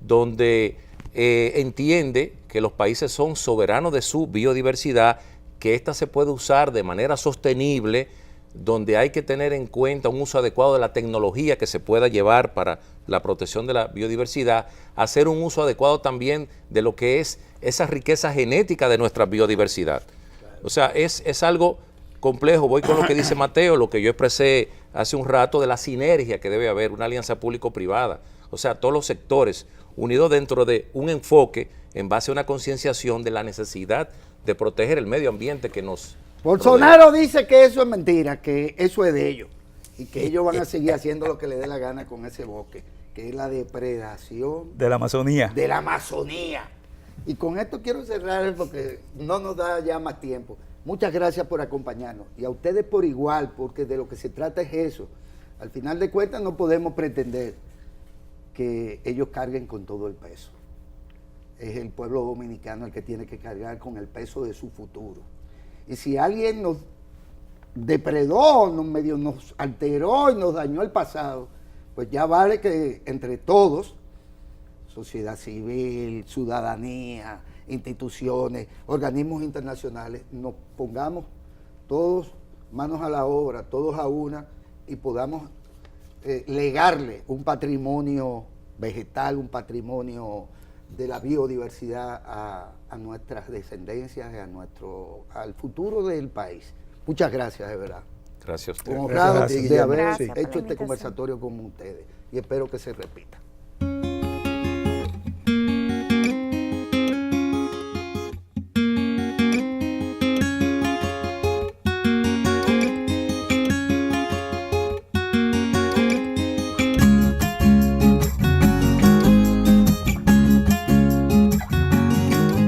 donde entiende que los países son soberanos de su biodiversidad, que ésta se puede usar de manera sostenible, donde hay que tener en cuenta un uso adecuado de la tecnología que se pueda llevar para la protección de la biodiversidad, hacer un uso adecuado también de lo que es esa riqueza genética de nuestra biodiversidad. O sea, es algo complejo. Voy con lo que dice Mateo, lo que yo expresé hace un rato de la sinergia que debe haber, una alianza público-privada. O sea, todos los sectores unidos dentro de un enfoque en base a una concienciación de la necesidad de proteger el medio ambiente que nos Bolsonaro dice que eso es mentira, que eso es de ellos y que ellos van a seguir haciendo lo que les dé la gana con ese bosque, que es la depredación De la Amazonía. de la Amazonía. Y con esto quiero cerrar porque no nos da ya más tiempo. Muchas gracias por acompañarnos y a ustedes por igual, porque de lo que se trata es eso. Al final de cuentas no podemos pretender que ellos carguen con todo el peso. Es el pueblo dominicano el que tiene que cargar con el peso de su futuro. Y si alguien nos depredó, nos alteró y nos dañó el pasado, pues ya vale que entre todos, sociedad civil, ciudadanía, instituciones, organismos internacionales, nos pongamos todos manos a la obra, todos a una, y podamos legarle un patrimonio vegetal, un patrimonio de la biodiversidad a nuestras descendencias, al futuro del país. Muchas gracias, de verdad. Gracias a usted. Honrado Gracias, de haber Gracias por la hecho este invitación. conversatorio con ustedes y espero que se repita.